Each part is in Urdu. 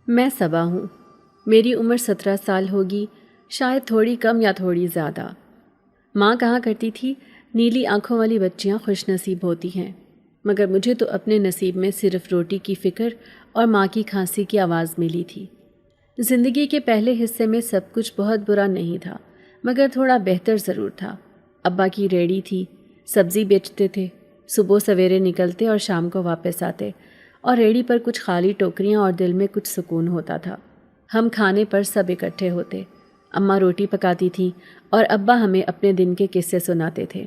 میں صبا ہوں۔ میری عمر 17 سال ہوگی، شاید تھوڑی کم یا تھوڑی زیادہ۔ ماں کہا کرتی تھی نیلی آنکھوں والی بچیاں خوش نصیب ہوتی ہیں، مگر مجھے تو اپنے نصیب میں صرف روٹی کی فکر اور ماں کی کھانسی کی آواز ملی تھی۔ زندگی کے پہلے حصے میں سب کچھ بہت برا نہیں تھا، مگر تھوڑا بہتر ضرور تھا۔ ابا کی ریڑھی تھی، سبزی بیچتے تھے، صبح سویرے نکلتے اور شام کو واپس آتے، اور ریڑھی پر کچھ خالی ٹوکریاں اور دل میں کچھ سکون ہوتا تھا۔ ہم کھانے پر سب اکٹھے ہوتے، اماں روٹی پکاتی تھیں اور ابا ہمیں اپنے دن کے قصے سناتے تھے۔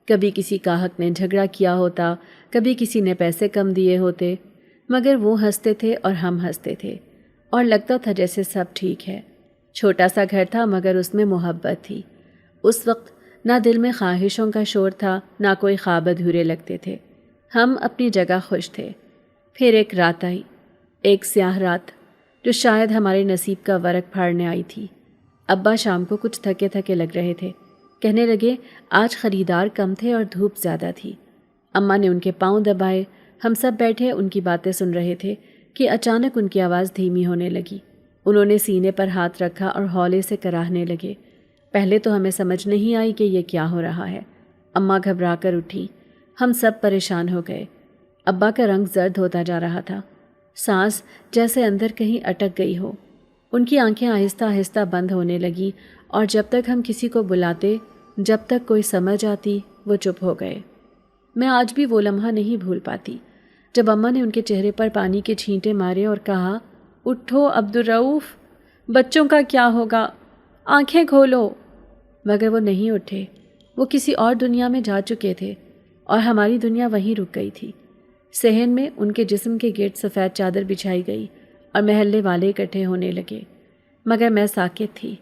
کبھی کسی گاہک نے جھگڑا کیا ہوتا، کبھی کسی نے پیسے کم دیے ہوتے، مگر وہ ہنستے تھے اور ہم ہنستے تھے، اور لگتا تھا جیسے سب ٹھیک ہے۔ چھوٹا سا گھر تھا مگر اس میں محبت تھی۔ اس وقت نہ دل میں خواہشوں کا شور تھا، نہ کوئی خواب ادھورے لگتے تھے۔ ہم اپنی جگہ خوش تھے۔ پھر ایک رات آئی، ایک سیاہ رات جو شاید ہمارے نصیب کا ورق پھاڑنے آئی تھی۔ ابا شام کو کچھ تھکے تھکے لگ رہے تھے، کہنے لگے آج خریدار کم تھے اور دھوپ زیادہ تھی۔ اماں نے ان کے پاؤں دبائے، ہم سب بیٹھے ان کی باتیں سن رہے تھے کہ اچانک ان کی آواز دھیمی ہونے لگی۔ انہوں نے سینے پر ہاتھ رکھا اور ہولے سے کراہنے لگے۔ پہلے تو ہمیں سمجھ نہیں آئی کہ یہ کیا ہو رہا ہے۔ اماں گھبرا کر اٹھی، ہم سب پریشان ہو گئے۔ ابا کا رنگ زرد ہوتا جا رہا تھا، سانس جیسے اندر کہیں اٹک گئی ہو۔ ان کی آنکھیں آہستہ آہستہ بند ہونے لگیں، اور جب تک ہم کسی کو بلاتے، جب تک کوئی سمجھ آتی، وہ چپ ہو گئے۔ میں آج بھی وہ لمحہ نہیں بھول پاتی جب اماں نے ان کے چہرے پر پانی کے چھینٹے مارے اور کہا، اٹھو عبدالرؤف، بچوں کا کیا ہوگا، آنکھیں کھولو۔ مگر وہ نہیں اٹھے، وہ کسی اور دنیا میں جا چکے تھے، اور ہماری دنیا وہیں رک گئی تھی۔ صحن میں ان کے جسم کے گرد سفید چادر بچھائی گئی اور محلے والے اکٹھے ہونے لگے، مگر میں ساکت تھی۔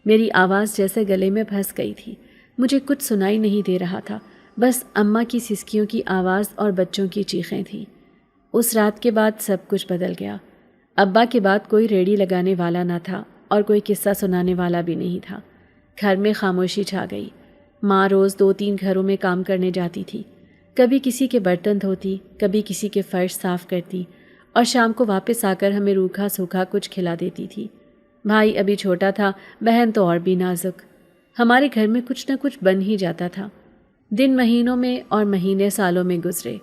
میری آواز جیسے گلے میں پھنس گئی تھی، مجھے کچھ سنائی نہیں دے رہا تھا، بس اماں کی سسکیوں کی آواز اور بچوں کی چیخیں تھیں۔ اس رات کے بعد سب کچھ بدل گیا۔ ابا کے بعد کوئی ریڑھی لگانے والا نہ تھا اور کوئی قصہ سنانے والا بھی نہیں تھا۔ گھر میں خاموشی چھا گئی۔ ماں روز 2-3 گھروں میں کام کرنے جاتی تھی، کبھی کسی کے برتن دھوتی، کبھی کسی کے فرش صاف کرتی، اور شام کو واپس آ کر ہمیں روکھا سوکھا کچھ کھلا دیتی تھی۔ بھائی ابھی چھوٹا تھا، بہن تو اور بھی نازک۔ ہمارے گھر میں کچھ نہ کچھ بن ہی جاتا تھا۔ دن مہینوں میں اور مہینے سالوں میں گزرے۔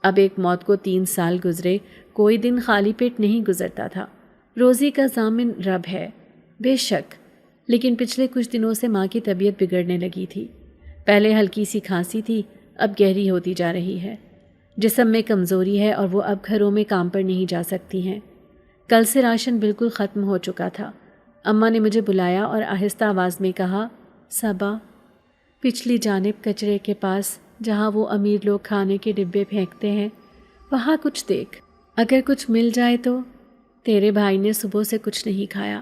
اب ایک موت کو 3 سال گزرے، کوئی دن خالی پیٹ نہیں گزرتا تھا۔ روزی کا ضامن رب ہے، بے شک، لیکن پچھلے کچھ دنوں سے ماں کی طبیعت بگڑنے لگی تھی۔ پہلے ہلکی سی کھانسی تھی، اب گہری ہوتی جا رہی ہے۔ جسم میں کمزوری ہے اور وہ اب گھروں میں کام پر نہیں جا سکتی ہیں۔ کل سے راشن بالکل ختم ہو چکا تھا۔ اماں نے مجھے بلایا اور آہستہ آواز میں کہا، صبا، پچھلی جانب کچرے کے پاس جہاں وہ امیر لوگ کھانے کے ڈبے پھینکتے ہیں، وہاں کچھ دیکھ، اگر کچھ مل جائے تو۔ تیرے بھائی نے صبح سے کچھ نہیں کھایا۔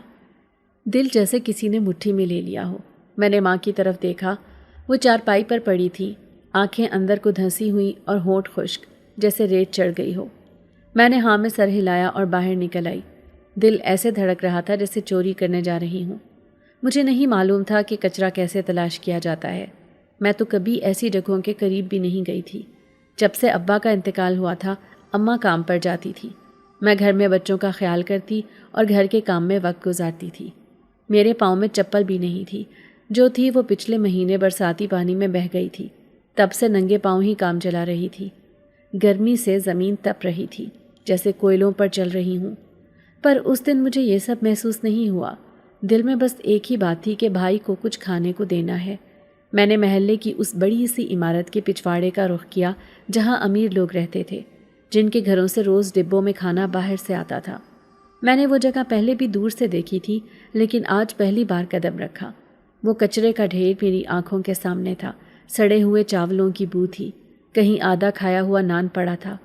دل جیسے کسی نے مٹھی میں لے لیا ہو۔ میں نے ماں کی طرف دیکھا، وہ چارپائی پر پڑی تھی، آنکھیں اندر کو دھنسی ہوئی اور ہونٹ خشک جیسے ریت چڑھ گئی ہو۔ میں نے ہاں میں سر ہلایا اور باہر نکل آئی۔ دل ایسے دھڑک رہا تھا جیسے چوری کرنے جا رہی ہوں۔ مجھے نہیں معلوم تھا کہ کچرا کیسے تلاش کیا جاتا ہے۔ میں تو کبھی ایسی جگہوں کے قریب بھی نہیں گئی تھی۔ جب سے ابا کا انتقال ہوا تھا، اماں کام پر جاتی تھی، میں گھر میں بچوں کا خیال کرتی اور گھر کے کام میں وقت گزارتی تھی۔ میرے پاؤں میں چپل بھی نہیں تھی، جو تھی وہ پچھلے مہینے برساتی پانی میں بہہ گئی تھی۔ تب سے ننگے پاؤں ہی کام چلا رہی تھی۔ گرمی سے زمین تپ رہی تھی، جیسے کوئلوں پر چل رہی ہوں۔ پر اس دن مجھے یہ سب محسوس نہیں ہوا۔ دل میں بس ایک ہی بات تھی کہ بھائی کو کچھ کھانے کو دینا ہے۔ میں نے محلے کی اس بڑی سی عمارت کے پچھواڑے کا رخ کیا جہاں امیر لوگ رہتے تھے، جن کے گھروں سے روز ڈبوں میں کھانا باہر سے آتا تھا۔ میں نے وہ جگہ پہلے بھی دور سے دیکھی تھی، لیکن آج پہلی بار قدم رکھا۔ وہ کچرے کا ڈھیر میری آنکھوں کے سامنے تھا۔ سڑے ہوئے چاولوں کی بو تھی، کہیں آدھا کھایا ہوا نان پڑا تھا،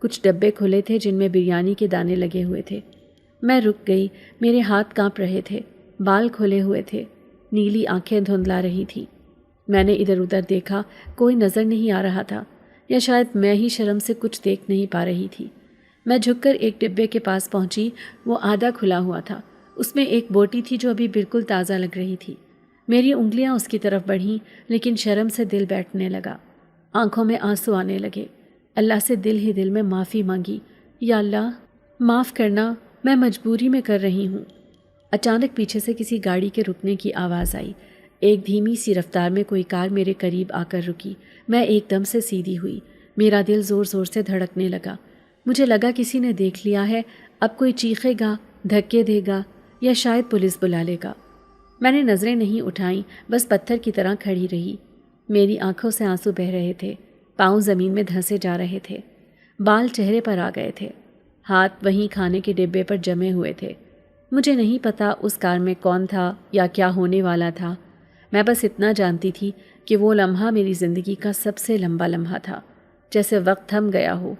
کچھ ڈبے کھلے تھے جن میں بریانی کے دانے لگے ہوئے تھے۔ میں رک گئی، میرے ہاتھ کانپ رہے تھے، بال کھلے ہوئے تھے، نیلی آنکھیں دھندلا رہی تھیں۔ میں نے ادھر ادھر دیکھا، کوئی نظر نہیں آ رہا تھا، یا شاید میں ہی شرم سے کچھ دیکھ نہیں پا رہی تھی۔ میں جھک کر ایک ڈبے کے پاس پہنچی، وہ آدھا کھلا ہوا تھا، اس میں ایک بوٹی تھی جو ابھی بالکل تازہ لگ رہی تھی۔ میری انگلیاں اس کی طرف بڑھیں، لیکن شرم سے دل بیٹھنے لگا، آنکھوں میں آنسو آنے لگے۔ اللہ سے دل ہی دل میں معافی مانگی، یا اللہ معاف کرنا، میں مجبوری میں کر رہی ہوں۔ اچانک پیچھے سے کسی گاڑی کے رکنے کی آواز آئی۔ ایک دھیمی سی رفتار میں کوئی کار میرے قریب آ کر رکی۔ میں ایک دم سے سیدھی ہوئی۔ میرا دل زور زور سے دھڑکنے لگا۔ مجھے لگا کسی نے دیکھ لیا ہے، اب کوئی چیخے گا، دھکے دے گا یا شاید پولیس بلا لے گا۔ میں نے نظریں نہیں اٹھائیں، بس پتھر کی طرح کھڑی رہی۔ میری آنکھوں سے آنسو بہہ رہے تھے، پاؤں زمین میں دھنسے جا رہے تھے، بال چہرے پر آ گئے تھے، ہاتھ وہیں کھانے کے ڈبے پر جمے ہوئے تھے۔ مجھے نہیں پتا اس کار میں کون تھا یا کیا ہونے والا تھا۔ میں بس اتنا جانتی تھی کہ وہ لمحہ میری زندگی کا سب سے لمبا لمحہ تھا، جیسے وقت تھم گیا ہو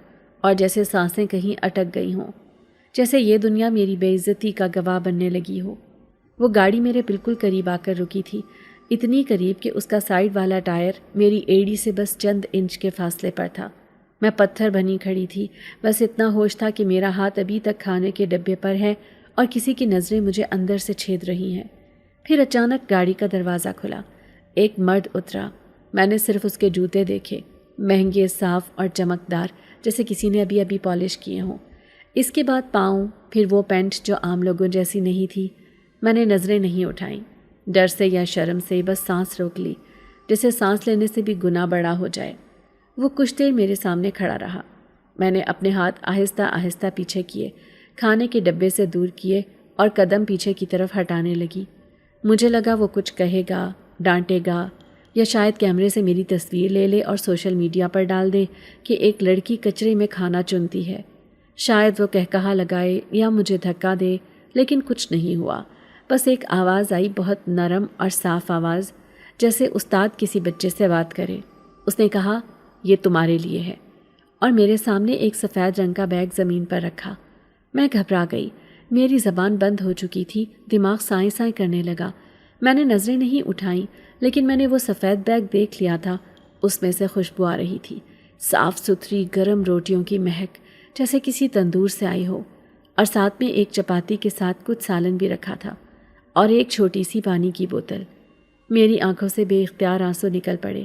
اور جیسے سانسیں کہیں اٹک گئی ہوں، جیسے یہ دنیا میری بے عزتی کا گواہ بننے لگی ہو۔ وہ گاڑی میرے بالکل قریب آ کر رکی تھی، اتنی قریب کہ اس کا سائیڈ والا ٹائر میری ایڑی سے بس چند انچ کے فاصلے پر تھا۔ میں پتھر بنی کھڑی تھی، بس اتنا ہوش تھا کہ میرا ہاتھ ابھی تک کھانے کے ڈبے پر ہے اور کسی کی نظریں مجھے اندر سے چھید رہی ہیں۔ پھر اچانک گاڑی کا دروازہ کھلا، ایک مرد اترا۔ میں نے صرف اس کے جوتے دیکھے، مہنگے، صاف اور چمکدار، جیسے کسی نے ابھی ابھی پالش کیے ہوں۔ اس کے بعد پاؤں، پھر وہ پینٹ جو عام لوگوں جیسی نہیں تھی۔ میں نے نظریں نہیں اٹھائیں، ڈر سے یا شرم سے بس سانس روک لی، جیسے سانس لینے سے بھی گناہ بڑا ہو جائے۔ وہ کچھ دیر میرے سامنے کھڑا رہا۔ میں نے اپنے ہاتھ آہستہ آہستہ پیچھے کیے، کھانے کے ڈبے سے دور کیے اور قدم پیچھے کی طرف ہٹانے لگی۔ مجھے لگا وہ کچھ کہے گا، ڈانٹے گا یا شاید کیمرے سے میری تصویر لے لے اور سوشل میڈیا پر ڈال دے کہ ایک لڑکی کچرے میں کھانا چنتی ہے۔ شاید وہ کہکہا لگائے یا مجھے دھکا دے، لیکن کچھ نہیں ہوا۔ بس ایک آواز آئی، بہت نرم اور صاف آواز، جیسے استاد کسی بچے سے بات کرے۔ اس نے کہا، یہ تمہارے لیے ہے، اور میرے سامنے ایک سفید رنگ کا بیگ زمین پر رکھا۔ میں گھبرا گئی، میری زبان بند ہو چکی تھی، دماغ سائیں سائیں کرنے لگا۔ میں نے نظریں نہیں اٹھائیں، لیکن میں نے وہ سفید بیگ دیکھ لیا تھا۔ اس میں سے خوشبو آ رہی تھی، صاف ستھری گرم روٹیوں کی مہک، جیسے کسی تندور سے آئی ہو، اور ساتھ میں ایک چپاتی کے ساتھ کچھ سالن بھی رکھا تھا اور ایک چھوٹی سی پانی کی بوتل۔ میری آنکھوں سے بے اختیار آنسو نکل پڑے۔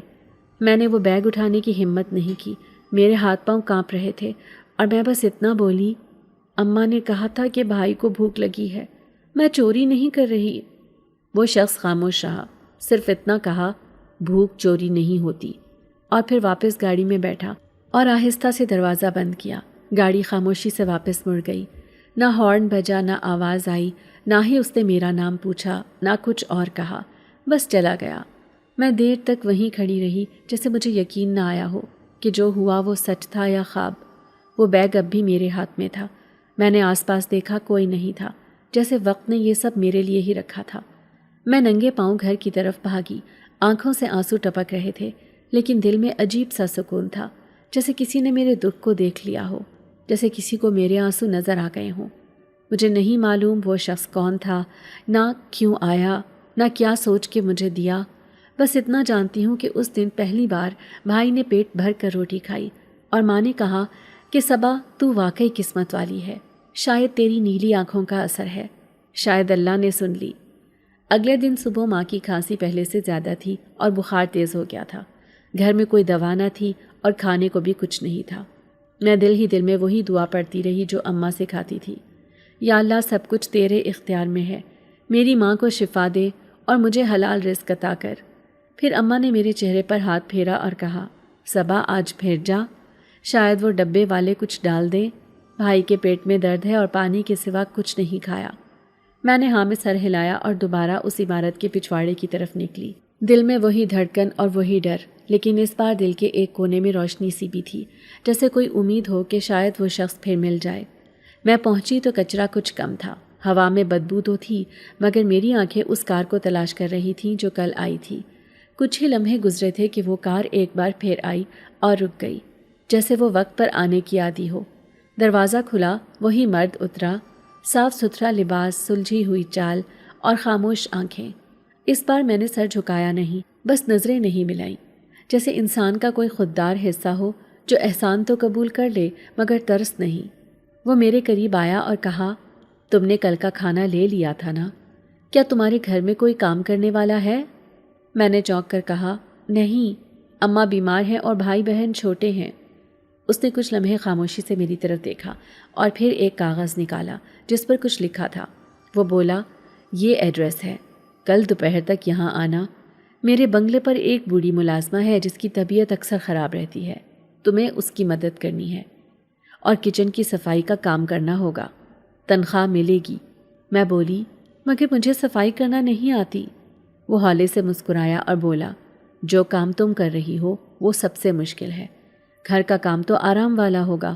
میں نے وہ بیگ اٹھانے کی ہمت نہیں کی، میرے ہاتھ پاؤں کانپ رہے تھے، اور میں بس اتنا بولی، اماں نے کہا تھا کہ بھائی کو بھوک لگی ہے، میں چوری نہیں کر رہی۔ وہ شخص خاموش رہا، صرف اتنا کہا، بھوک چوری نہیں ہوتی، اور پھر واپس گاڑی میں بیٹھا اور آہستہ سے دروازہ بند کیا۔ گاڑی خاموشی سے واپس مڑ گئی، نہ ہارن بجا، نہ آواز آئی، نہ ہی اس نے میرا نام پوچھا، نہ کچھ اور کہا، بس چلا گیا۔ میں دیر تک وہیں کھڑی رہی، جیسے مجھے یقین نہ آیا ہو کہ جو ہوا وہ سچ تھا یا خواب۔ وہ بیگ اب بھی میرے ہاتھ میں تھا۔ میں نے آس پاس دیکھا، کوئی نہیں تھا، جیسے وقت نے یہ سب میرے لیے ہی رکھا تھا۔ میں ننگے پاؤں گھر کی طرف بھاگی، آنکھوں سے آنسو ٹپک رہے تھے، لیکن دل میں عجیب سا سکون تھا، جیسے کسی نے میرے دکھ کو دیکھ لیا ہو، جیسے کسی کو میرے آنسو نظر آ گئے ہوں۔ مجھے نہیں معلوم وہ شخص کون تھا، نہ کیوں آیا، نہ کیا سوچ کے مجھے دیا۔ بس اتنا جانتی ہوں کہ اس دن پہلی بار بھائی نے پیٹ بھر کر روٹی کھائی، اور ماں نے کہا کہ صبا، تو واقعی قسمت والی ہے، شاید تیری نیلی آنکھوں کا اثر ہے، شاید اللہ نے سن لی۔ اگلے دن صبح ماں کی کھانسی پہلے سے زیادہ تھی اور بخار تیز ہو گیا تھا۔ گھر میں کوئی دوا نہ تھی اور کھانے کو بھی کچھ نہیں تھا۔ میں دل ہی دل میں وہی دعا پڑھتی رہی جو اماں سکھاتی تھی، یا اللہ، سب کچھ تیرے اختیار میں ہے، میری ماں کو شفا دے اور مجھے حلال رزق عطا کر۔ پھر اماں نے میرے چہرے پر ہاتھ پھیرا اور کہا، صبا، آج پھر جا، شاید وہ ڈبے والے کچھ ڈال دیں، بھائی کے پیٹ میں درد ہے اور پانی کے سوا کچھ نہیں کھایا۔ میں نے ہاں میں سر ہلایا اور دوبارہ اس عمارت کے پچھواڑے کی طرف نکلی۔ دل میں وہی دھڑکن اور وہی ڈر، لیکن اس بار دل کے ایک کونے میں روشنی سی بھی تھی، جیسے کوئی امید ہو کہ شاید وہ شخص پھر مل جائے۔ میں پہنچی تو کچرا کچھ کم تھا، ہوا میں بدبو تو تھی، مگر میری آنکھیں اس کار کو تلاش کر رہی تھیں جو کل آئی تھی۔ کچھ ہی لمحے گزرے تھے کہ وہ کار ایک بار پھر آئی اور رک گئی، جیسے وہ وقت پر آنے کی عادی ہو۔ دروازہ کھلا، وہی مرد اترا، صاف ستھرا لباس، سلجھی ہوئی چال اور خاموش آنکھیں۔ اس بار میں نے سر جھکایا نہیں، بس نظریں نہیں ملائیں، جیسے انسان کا کوئی خوددار حصہ ہو جو احسان تو قبول کر لے مگر ترس نہیں۔ وہ میرے قریب آیا اور کہا، تم نے کل کا کھانا لے لیا تھا نا؟ کیا تمہارے گھر میں کوئی کام کرنے والا ہے؟ میں نے چونک کر کہا، نہیں، اماں بیمار ہیں اور بھائی بہن چھوٹے ہیں۔ اس نے کچھ لمحے خاموشی سے میری طرف دیکھا اور پھر ایک کاغذ نکالا جس پر کچھ لکھا تھا۔ وہ بولا، یہ ایڈریس ہے، کل دوپہر تک یہاں آنا۔ میرے بنگلے پر ایک بوڑھی ملازمہ ہے جس کی طبیعت اکثر خراب رہتی ہے، تمہیں اس کی مدد کرنی ہے اور کچن کی صفائی کا کام کرنا ہوگا، تنخواہ ملے گی۔ میں بولی، مگر مجھے صفائی کرنا نہیں آتی۔ وہ ہولے سے مسکرایا اور بولا، جو کام تم کر رہی ہو وہ سب سے مشکل ہے، گھر کا کام تو آرام والا ہوگا۔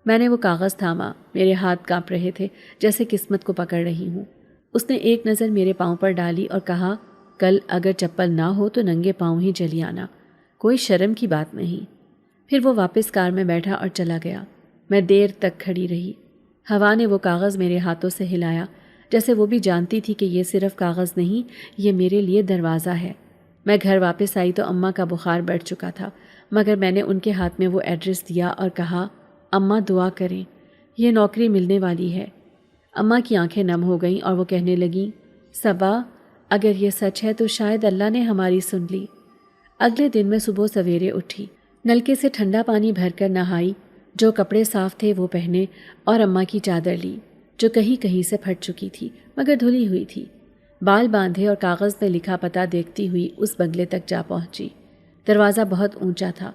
میں نے وہ کاغذ تھاما، میرے ہاتھ کانپ رہے تھے جیسے قسمت کو پکڑ رہی ہوں۔ اس نے ایک نظر میرے پاؤں پر ڈالی اور کہا، کل اگر چپل نہ ہو تو ننگے پاؤں ہی چلی آنا، کوئی شرم کی بات نہیں۔ پھر وہ واپس کار میں بیٹھا اور چلا گیا۔ میں دیر تک کھڑی رہی۔ ہوا نے وہ کاغذ میرے ہاتھوں سے ہلایا، جیسے وہ بھی جانتی تھی کہ یہ صرف کاغذ نہیں، یہ میرے لیے دروازہ ہے۔ میں گھر واپس آئی تو اماں کا بخار بڑھ چکا تھا، مگر میں نے ان کے ہاتھ میں وہ ایڈریس دیا اور کہا، اماں دعا کریں، یہ نوکری ملنے والی ہے۔ اماں کی آنکھیں نم ہو گئیں اور وہ کہنے لگیں، صبا، اگر یہ سچ ہے تو شاید اللہ نے ہماری سن لی۔ اگلے دن میں صبح سویرے اٹھی، نلکے سے ٹھنڈا پانی بھر کر نہائی، جو کپڑے صاف تھے وہ پہنے اور اماں کی چادر لی جو کہیں کہیں سے پھٹ چکی تھی مگر دھلی ہوئی تھی۔ بال باندھے اور کاغذ میں لکھا پتہ دیکھتی ہوئی اس بنگلے تک جا پہنچی۔ دروازہ بہت اونچا تھا۔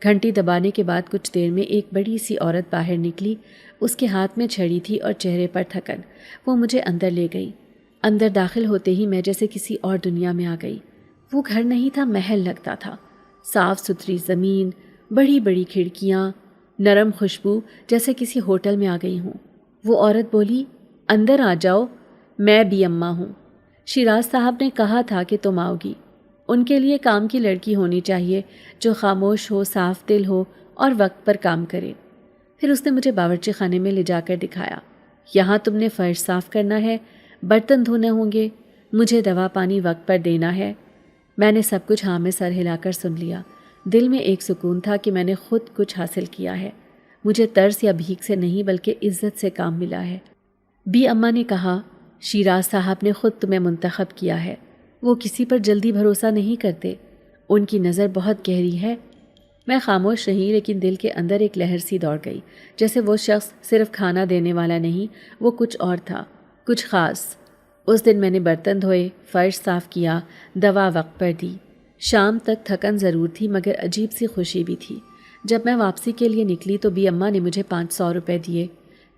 گھنٹی دبانے کے بعد کچھ دیر میں ایک بڑی سی عورت باہر نکلی۔ اس کے ہاتھ میں چھڑی تھی اور چہرے پر تھکن۔ وہ مجھے اندر لے گئی۔ اندر داخل ہوتے ہی میں جیسے کسی اور دنیا میں آ گئی۔ وہ گھر نہیں تھا، محل لگتا تھا۔ صاف ستھری زمین، بڑی بڑی کھڑکیاں، نرم خوشبو، جیسے کسی ہوٹل میں آ گئی ہوں۔ وہ عورت بولی، اندر آ جاؤ، میں بھی اماں ہوں۔ شیراز صاحب نے کہا تھا کہ تم آؤ گی۔ ان کے لیے کام کی لڑکی ہونی چاہیے جو خاموش ہو، صاف دل ہو اور وقت پر کام کرے۔ پھر اس نے مجھے باورچی خانے میں لے جا کر دکھایا۔ یہاں تم نے فرش صاف کرنا ہے، برتن دھونے ہوں گے، مجھے دوا پانی وقت پر دینا ہے۔ میں نے سب کچھ ہاں میں سر ہلا کر سن لیا۔ دل میں ایک سکون تھا کہ میں نے خود کچھ حاصل کیا ہے۔ مجھے ترس یا بھیک سے نہیں بلکہ عزت سے کام ملا ہے۔ بی اماں نے کہا، شیراز صاحب نے خود تمہیں منتخب کیا ہے، وہ کسی پر جلدی بھروسہ نہیں کرتے، ان کی نظر بہت گہری ہے۔ میں خاموش رہی لیکن دل کے اندر ایک لہر سی دوڑ گئی، جیسے وہ شخص صرف کھانا دینے والا نہیں، وہ کچھ اور تھا، کچھ خاص۔ اس دن میں نے برتن دھوئے، فرش صاف کیا، دوا وقت پر دی۔ شام تک تھکن ضرور تھی مگر عجیب سی خوشی بھی تھی۔ جب میں واپسی کے لیے نکلی تو بی اماں نے مجھے 500 روپے دیے۔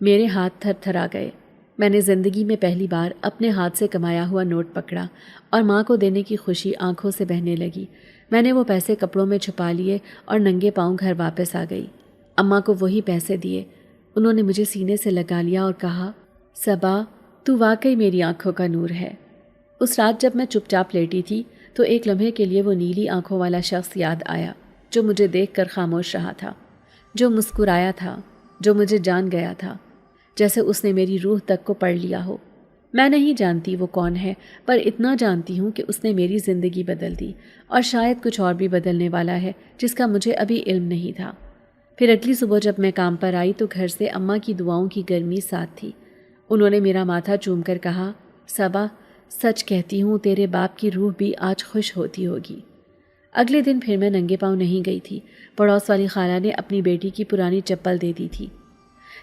میرے ہاتھ تھر تھر آ گئے۔ میں نے زندگی میں پہلی بار اپنے ہاتھ سے کمایا ہوا نوٹ پکڑا اور ماں کو دینے کی خوشی آنکھوں سے بہنے لگی۔ میں نے وہ پیسے کپڑوں میں چھپا لیے اور ننگے پاؤں گھر واپس آ گئی۔ اماں کو وہی پیسے دیے۔ انہوں نے مجھے سینے سے لگا لیا اور کہا، صبا، تو واقعی میری آنکھوں کا نور ہے۔ اس رات جب میں چپ چاپ لیٹی تھی تو ایک لمحے کے لیے وہ نیلی آنکھوں والا شخص یاد آیا جو مجھے دیکھ کر خاموش رہا تھا، جو مسکرایا تھا، جو مجھے جان گیا تھا، جیسے اس نے میری روح تک کو پڑھ لیا ہو۔ میں نہیں جانتی وہ کون ہے، پر اتنا جانتی ہوں کہ اس نے میری زندگی بدل دی اور شاید کچھ اور بھی بدلنے والا ہے جس کا مجھے ابھی علم نہیں تھا۔ پھر اگلی صبح جب میں کام پر آئی تو گھر سے اماں کی دعاؤں کی گرمی ساتھ تھی۔ انہوں نے میرا ماتھا چوم کر کہا، صبا، سچ کہتی ہوں تیرے باپ کی روح بھی آج خوش ہوتی ہوگی۔ اگلے دن پھر میں ننگے پاؤں نہیں گئی تھی۔ پڑوس والی خالہ نے اپنی بیٹی کی پرانی چپل دے دی تھی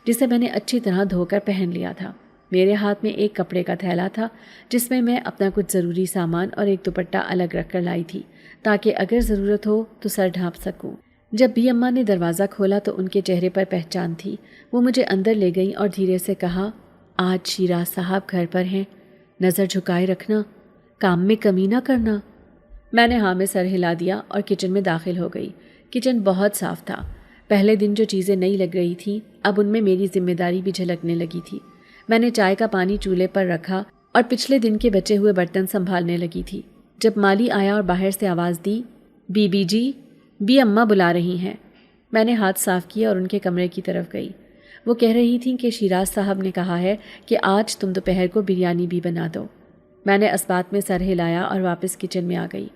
جسے میں نے اچھی طرح دھو کر پہن لیا تھا۔ میرے ہاتھ میں ایک کپڑے کا تھیلا تھا جس میں اپنا کچھ ضروری سامان اور ایک دوپٹہ الگ رکھ کر لائی تھی تاکہ اگر ضرورت ہو تو سر ڈھانپ سکوں۔ جب بی اماں نے دروازہ کھولا تو ان کے چہرے پر پہچان تھی۔ وہ مجھے اندر لے گئیں اور دھیرے سے کہا، آج شیراز صاحب گھر پر ہیں، نظر جھکائے رکھنا، کام میں کمی نہ کرنا۔ میں نے ہاں میں سر ہلا دیا اور کچن میں داخل ہو گئی۔ کچن بہت صاف تھا۔ پہلے دن جو چیزیں نئی لگ رہی تھیں اب ان میں میری ذمہ داری بھی جھلکنے لگی تھی۔ میں نے چائے کا پانی چولہے پر رکھا اور پچھلے دن کے بچے ہوئے برتن سنبھالنے لگی تھی جب مالی آیا اور باہر سے آواز دی، بی بی جی، بی اماں بلا رہی ہیں۔ میں نے ہاتھ صاف کیا اور ان کے کمرے کی طرف گئی۔ وہ کہہ رہی تھیں کہ شیراز صاحب نے کہا ہے کہ آج تم دوپہر کو بریانی بھی بنا دو۔ میں نے اسبات میں سر ہلایا اور واپس کچن میں آ گئی۔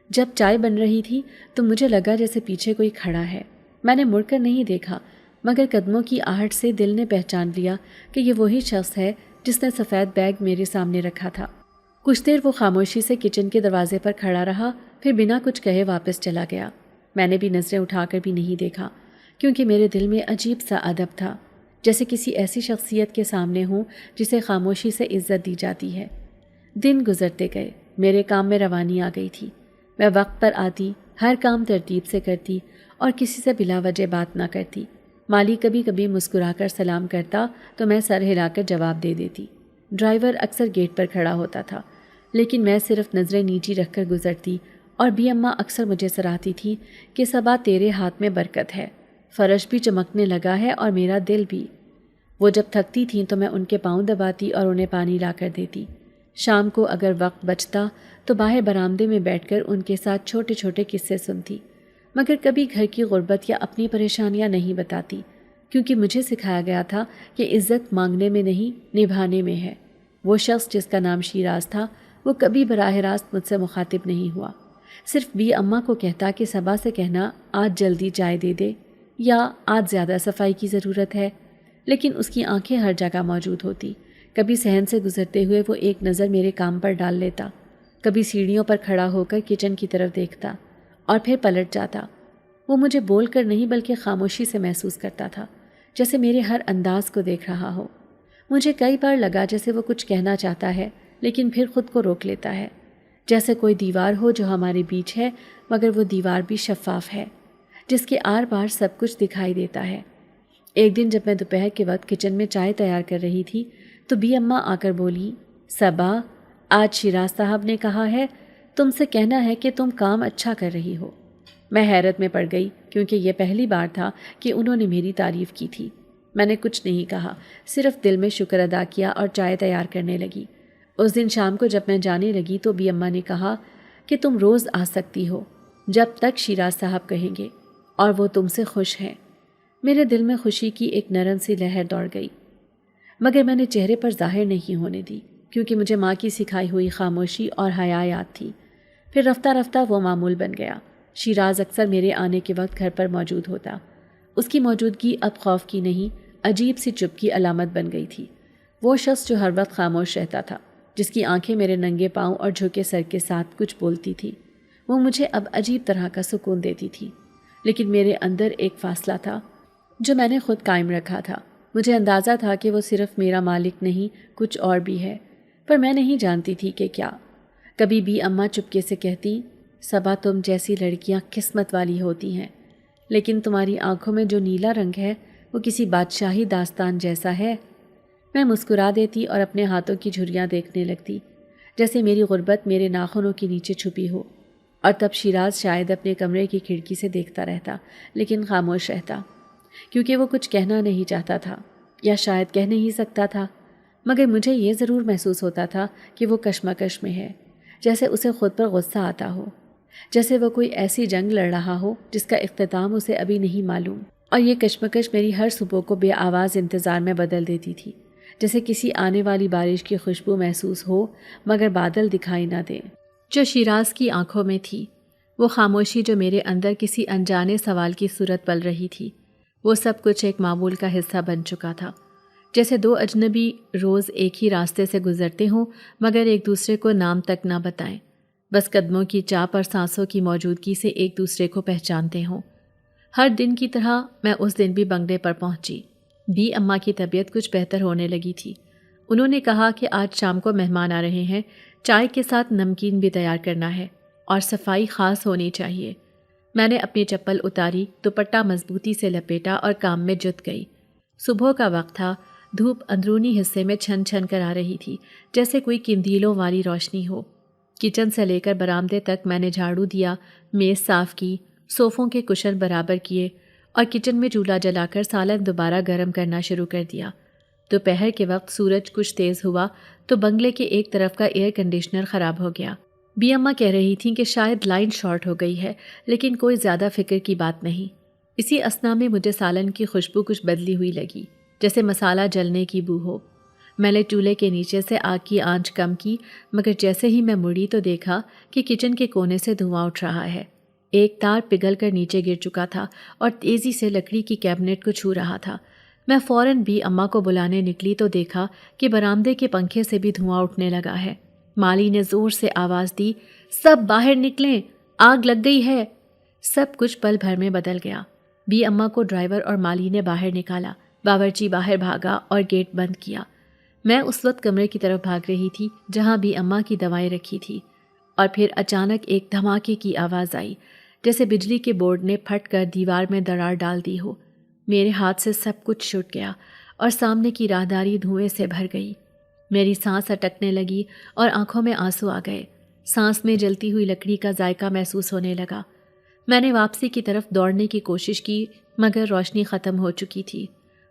جب چائے بن رہی تھی تو مجھے لگا جیسے پیچھے کوئی کھڑا ہے۔ میں نے مڑ کر نہیں دیکھا مگر قدموں کی آہٹ سے دل نے پہچان لیا کہ یہ وہی شخص ہے جس نے سفید بیگ میرے سامنے رکھا تھا۔ کچھ دیر وہ خاموشی سے کچن کے دروازے پر کھڑا رہا، پھر بنا کچھ کہے واپس چلا گیا۔ میں نے بھی نظریں اٹھا کر بھی نہیں دیکھا کیونکہ میرے دل میں عجیب سا ادب تھا، جیسے کسی ایسی شخصیت کے سامنے ہوں جسے خاموشی سے عزت دی جاتی ہے۔ دن گزرتے گئے، میرے کام میں روانی آ گئی تھی۔ میں وقت پر آتی، ہر کام ترتیب سے کرتی اور کسی سے بلا وجہ بات نہ کرتی۔ مالی کبھی کبھی مسکرا کر سلام کرتا تو میں سر ہلا کر جواب دے دیتی۔ ڈرائیور اکثر گیٹ پر کھڑا ہوتا تھا، لیکن میں صرف نظریں نیچی رکھ کر گزرتی، اور بی اماں اکثر مجھے سراہتی تھی کہ صبا تیرے ہاتھ میں برکت ہے، فرش بھی چمکنے لگا ہے اور میرا دل بھی۔ وہ جب تھکتی تھیں تو میں ان کے پاؤں دباتی اور انہیں پانی لا کر دیتی۔ شام کو اگر وقت بچتا تو باہر برآمدے میں بیٹھ کر ان کے ساتھ چھوٹے چھوٹے قصے سنتی، مگر کبھی گھر کی غربت یا اپنی پریشانیاں نہیں بتاتی، کیونکہ مجھے سکھایا گیا تھا کہ عزت مانگنے میں نہیں، نبھانے میں ہے۔ وہ شخص جس کا نام شیراز تھا، وہ کبھی براہ راست مجھ سے مخاطب نہیں ہوا، صرف بی اماں کو کہتا کہ صبا سے کہنا آج جلدی چائے دے دے یا آج زیادہ صفائی کی ضرورت ہے، لیکن اس کی آنکھیں ہر جگہ موجود ہوتی۔ کبھی صحن سے گزرتے ہوئے وہ ایک نظر میرے کام پر ڈال لیتا، کبھی سیڑھیوں پر کھڑا ہو کر کچن کی طرف دیکھتا اور پھر پلٹ جاتا۔ وہ مجھے بول کر نہیں بلکہ خاموشی سے محسوس کرتا تھا، جیسے میرے ہر انداز کو دیکھ رہا ہو۔ مجھے کئی بار لگا جیسے وہ کچھ کہنا چاہتا ہے لیکن پھر خود کو روک لیتا ہے، جیسے کوئی دیوار ہو جو ہمارے بیچ ہے مگر وہ دیوار بھی شفاف ہے، جس کے آر پار سب کچھ دکھائی دیتا ہے۔ ایک دن جب میں دوپہر کے وقت کچن میں چائے تیار کر رہی تھی تو بی اماں آ کر بولی، صبا آج شیراز صاحب نے کہا ہے تم سے کہنا ہے کہ تم کام اچھا کر رہی ہو۔ میں حیرت میں پڑ گئی، کیونکہ یہ پہلی بار تھا کہ انہوں نے میری تعریف کی تھی۔ میں نے کچھ نہیں کہا، صرف دل میں شکر ادا کیا اور چائے تیار کرنے لگی۔ اس دن شام کو جب میں جانے لگی تو بی اماں نے کہا کہ تم روز آ سکتی ہو جب تک شیراز صاحب کہیں گے، اور وہ تم سے خوش ہیں۔ میرے دل میں خوشی کی ایک نرم سی لہر دوڑ گئی، مگر میں نے چہرے پر ظاہر نہیں ہونے دی، کیونکہ مجھے ماں کی سکھائی ہوئی خاموشی اور حیا یاد تھی۔ پھر رفتہ رفتہ وہ معمول بن گیا۔ شیراز اکثر میرے آنے کے وقت گھر پر موجود ہوتا۔ اس کی موجودگی اب خوف کی نہیں، عجیب سی چپ کی علامت بن گئی تھی۔ وہ شخص جو ہر وقت خاموش رہتا تھا، جس کی آنکھیں میرے ننگے پاؤں اور جھکے سر کے ساتھ کچھ بولتی تھی، وہ مجھے اب عجیب طرح کا سکون دیتی تھی۔ لیکن میرے اندر ایک فاصلہ تھا جو میں نے خود قائم رکھا تھا۔ مجھے اندازہ تھا کہ وہ صرف میرا مالک نہیں، کچھ اور بھی ہے، پر میں نہیں جانتی تھی کہ کیا۔ کبھی بی اماں چپکے سے کہتی، صبا تم جیسی لڑکیاں قسمت والی ہوتی ہیں، لیکن تمہاری آنکھوں میں جو نیلا رنگ ہے وہ کسی بادشاہی داستان جیسا ہے۔ میں مسکرا دیتی اور اپنے ہاتھوں کی جھریاں دیکھنے لگتی، جیسے میری غربت میرے ناخنوں کے نیچے چھپی ہو۔ اور تب شیراز شاید اپنے کمرے کی کھڑکی سے دیکھتا رہتا، لیکن خاموش رہتا، کیونکہ وہ کچھ کہنا نہیں چاہتا تھا، یا شاید کہہ نہیں سکتا تھا۔ مگر مجھے یہ ضرور محسوس ہوتا تھا کہ وہ کشمکش میں ہے، جیسے اسے خود پر غصہ آتا ہو، جیسے وہ کوئی ایسی جنگ لڑ رہا ہو جس کا اختتام اسے ابھی نہیں معلوم۔ اور یہ کشمکش میری ہر صبح کو بے آواز انتظار میں بدل دیتی تھی، جیسے کسی آنے والی بارش کی خوشبو محسوس ہو مگر بادل دکھائی نہ دیں۔ جو شیراز کی آنکھوں میں تھی، وہ خاموشی جو میرے اندر کسی انجانے سوال کی صورت پل رہی تھی، وہ سب کچھ ایک معمول کا حصہ بن چکا تھا، جیسے دو اجنبی روز ایک ہی راستے سے گزرتے ہوں مگر ایک دوسرے کو نام تک نہ بتائیں، بس قدموں کی چاپ اور سانسوں کی موجودگی سے ایک دوسرے کو پہچانتے ہوں۔ ہر دن کی طرح میں اس دن بھی بنگلے پر پہنچی۔ بی اماں کی طبیعت کچھ بہتر ہونے لگی تھی۔ انہوں نے کہا کہ آج شام کو مہمان آ رہے ہیں، چائے کے ساتھ نمکین بھی تیار کرنا ہے اور صفائی خاص ہونی چاہیے۔ میں نے اپنی چپل اتاری، دوپٹہ مضبوطی سے لپیٹا اور کام میں جت گئی۔ صبح کا وقت تھا، دھوپ اندرونی حصے میں چھن چھن کر آ رہی تھی، جیسے کوئی قندیلوں والی روشنی ہو۔ کچن سے لے کر برآمدے تک میں نے جھاڑو دیا، میز صاف کی، صوفوں کے کشن برابر کیے اور کچن میں چولہا جلا کر سالن دوبارہ گرم کرنا شروع کر دیا۔ دوپہر کے وقت سورج کچھ تیز ہوا تو بنگلے کے ایک طرف کا ایئر کنڈیشنر خراب ہو گیا۔ بی اماں کہہ رہی تھیں کہ شاید لائن شارٹ ہو گئی ہے، لیکن کوئی زیادہ فکر کی بات نہیں۔ اسی اثنا میں مجھے سالن کی خوشبو کچھ بدلی ہوئی لگی، جیسے مسالہ جلنے کی بو ہو۔ میں نے چولہے کے نیچے سے آگ کی آنچ کم کی، مگر جیسے ہی میں مڑی تو دیکھا کہ کچن کے کونے سے دھواں اٹھ رہا ہے۔ ایک تار پگھل کر نیچے گر چکا تھا اور تیزی سے لکڑی کی کیبنٹ کو چھو رہا تھا۔ میں فوراً بی اماں کو بلانے نکلی تو دیکھا کہ برآمدے کے پنکھے سے بھی دھواں اٹھنے لگا ہے۔ مالی نے زور سے آواز دی، سب باہر نکلیں، آگ لگ گئی ہے۔ سب کچھ پل بھر میں بدل گیا۔ بی اماں کو ڈرائیور اور مالی نے باہر نکالا، باورچی باہر بھاگا اور گیٹ بند کیا۔ میں اس وقت کمرے کی طرف بھاگ رہی تھی جہاں بی اماں کی دوائیں رکھی تھی، اور پھر اچانک ایک دھماکے کی آواز آئی، جیسے بجلی کے بورڈ نے پھٹ کر دیوار میں دراڑ ڈال دی ہو۔ میرے ہاتھ سے سب کچھ چھوٹ گیا اور سامنے کی راہداری دھوئیں سے بھر گئی۔ میری سانس اٹکنے لگی اور آنکھوں میں آنسو آ گئے۔ سانس میں جلتی ہوئی لکڑی کا ذائقہ محسوس ہونے لگا۔ میں نے واپسی کی طرف دوڑنے کی کوشش کی، مگر روشنی ختم ہو چکی تھی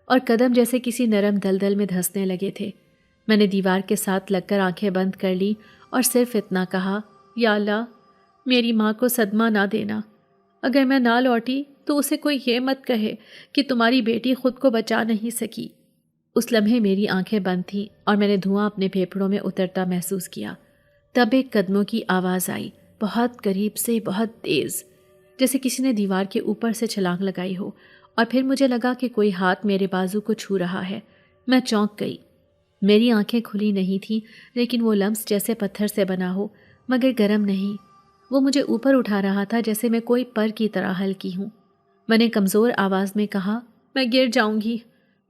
اور قدم جیسے کسی نرم دلدل میں دھنسنے لگے تھے۔ میں نے دیوار کے ساتھ لگ کر آنکھیں بند کر لی اور صرف اتنا کہا، یا اللہ، میری ماں کو صدمہ نہ دینا۔ اگر میں نہ لوٹی تو اسے کوئی یہ مت کہے کہ تمہاری بیٹی خود کو بچا نہیں سکی۔ اس لمحے میری آنکھیں بند تھیں اور میں نے دھواں اپنے پھیپھڑوں میں اترتا محسوس کیا۔ تب ایک قدموں کی آواز آئی، بہت قریب سے، بہت تیز، جیسے کسی نے دیوار کے اوپر سے چھلانگ لگائی ہو، اور پھر مجھے لگا کہ کوئی ہاتھ میرے بازو کو چھو رہا ہے۔ میں چونک گئی۔ میری آنکھیں کھلی نہیں تھیں، لیکن وہ لمس جیسے پتھر سے بنا ہو، مگر گرم نہیں۔ وہ مجھے اوپر اٹھا رہا تھا جیسے میں کوئی پر کی طرح ہلکی ہوں۔ میں نے کمزور آواز میں کہا، میں گر جاؤں گی،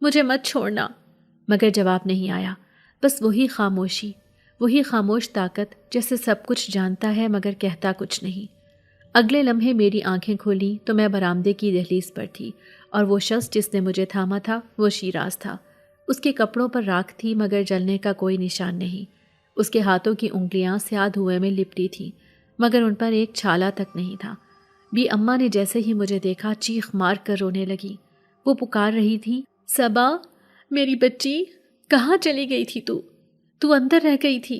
مجھے مت چھوڑنا۔ مگر جواب نہیں آیا، بس وہی خاموشی، وہی خاموش طاقت جیسے سب کچھ جانتا ہے مگر کہتا کچھ نہیں۔ اگلے لمحے میری آنکھیں کھولی تو میں برآمدے کی دہلیز پر تھی، اور وہ شخص جس نے مجھے تھاما تھا وہ شیراز تھا۔ اس کے کپڑوں پر راکھ تھی مگر جلنے کا کوئی نشان نہیں۔ اس کے ہاتھوں کی انگلیاں سیاہ دھوئیں میں لپٹی تھیں، مگر ان پر ایک چھالا تک نہیں تھا۔ بی اماں نے جیسے ہی مجھے دیکھا چیخ مار کر رونے لگی۔ وہ پکار رہی تھی، صبا، میری بچی، کہاں چلی گئی تھی تو اندر رہ گئی تھی۔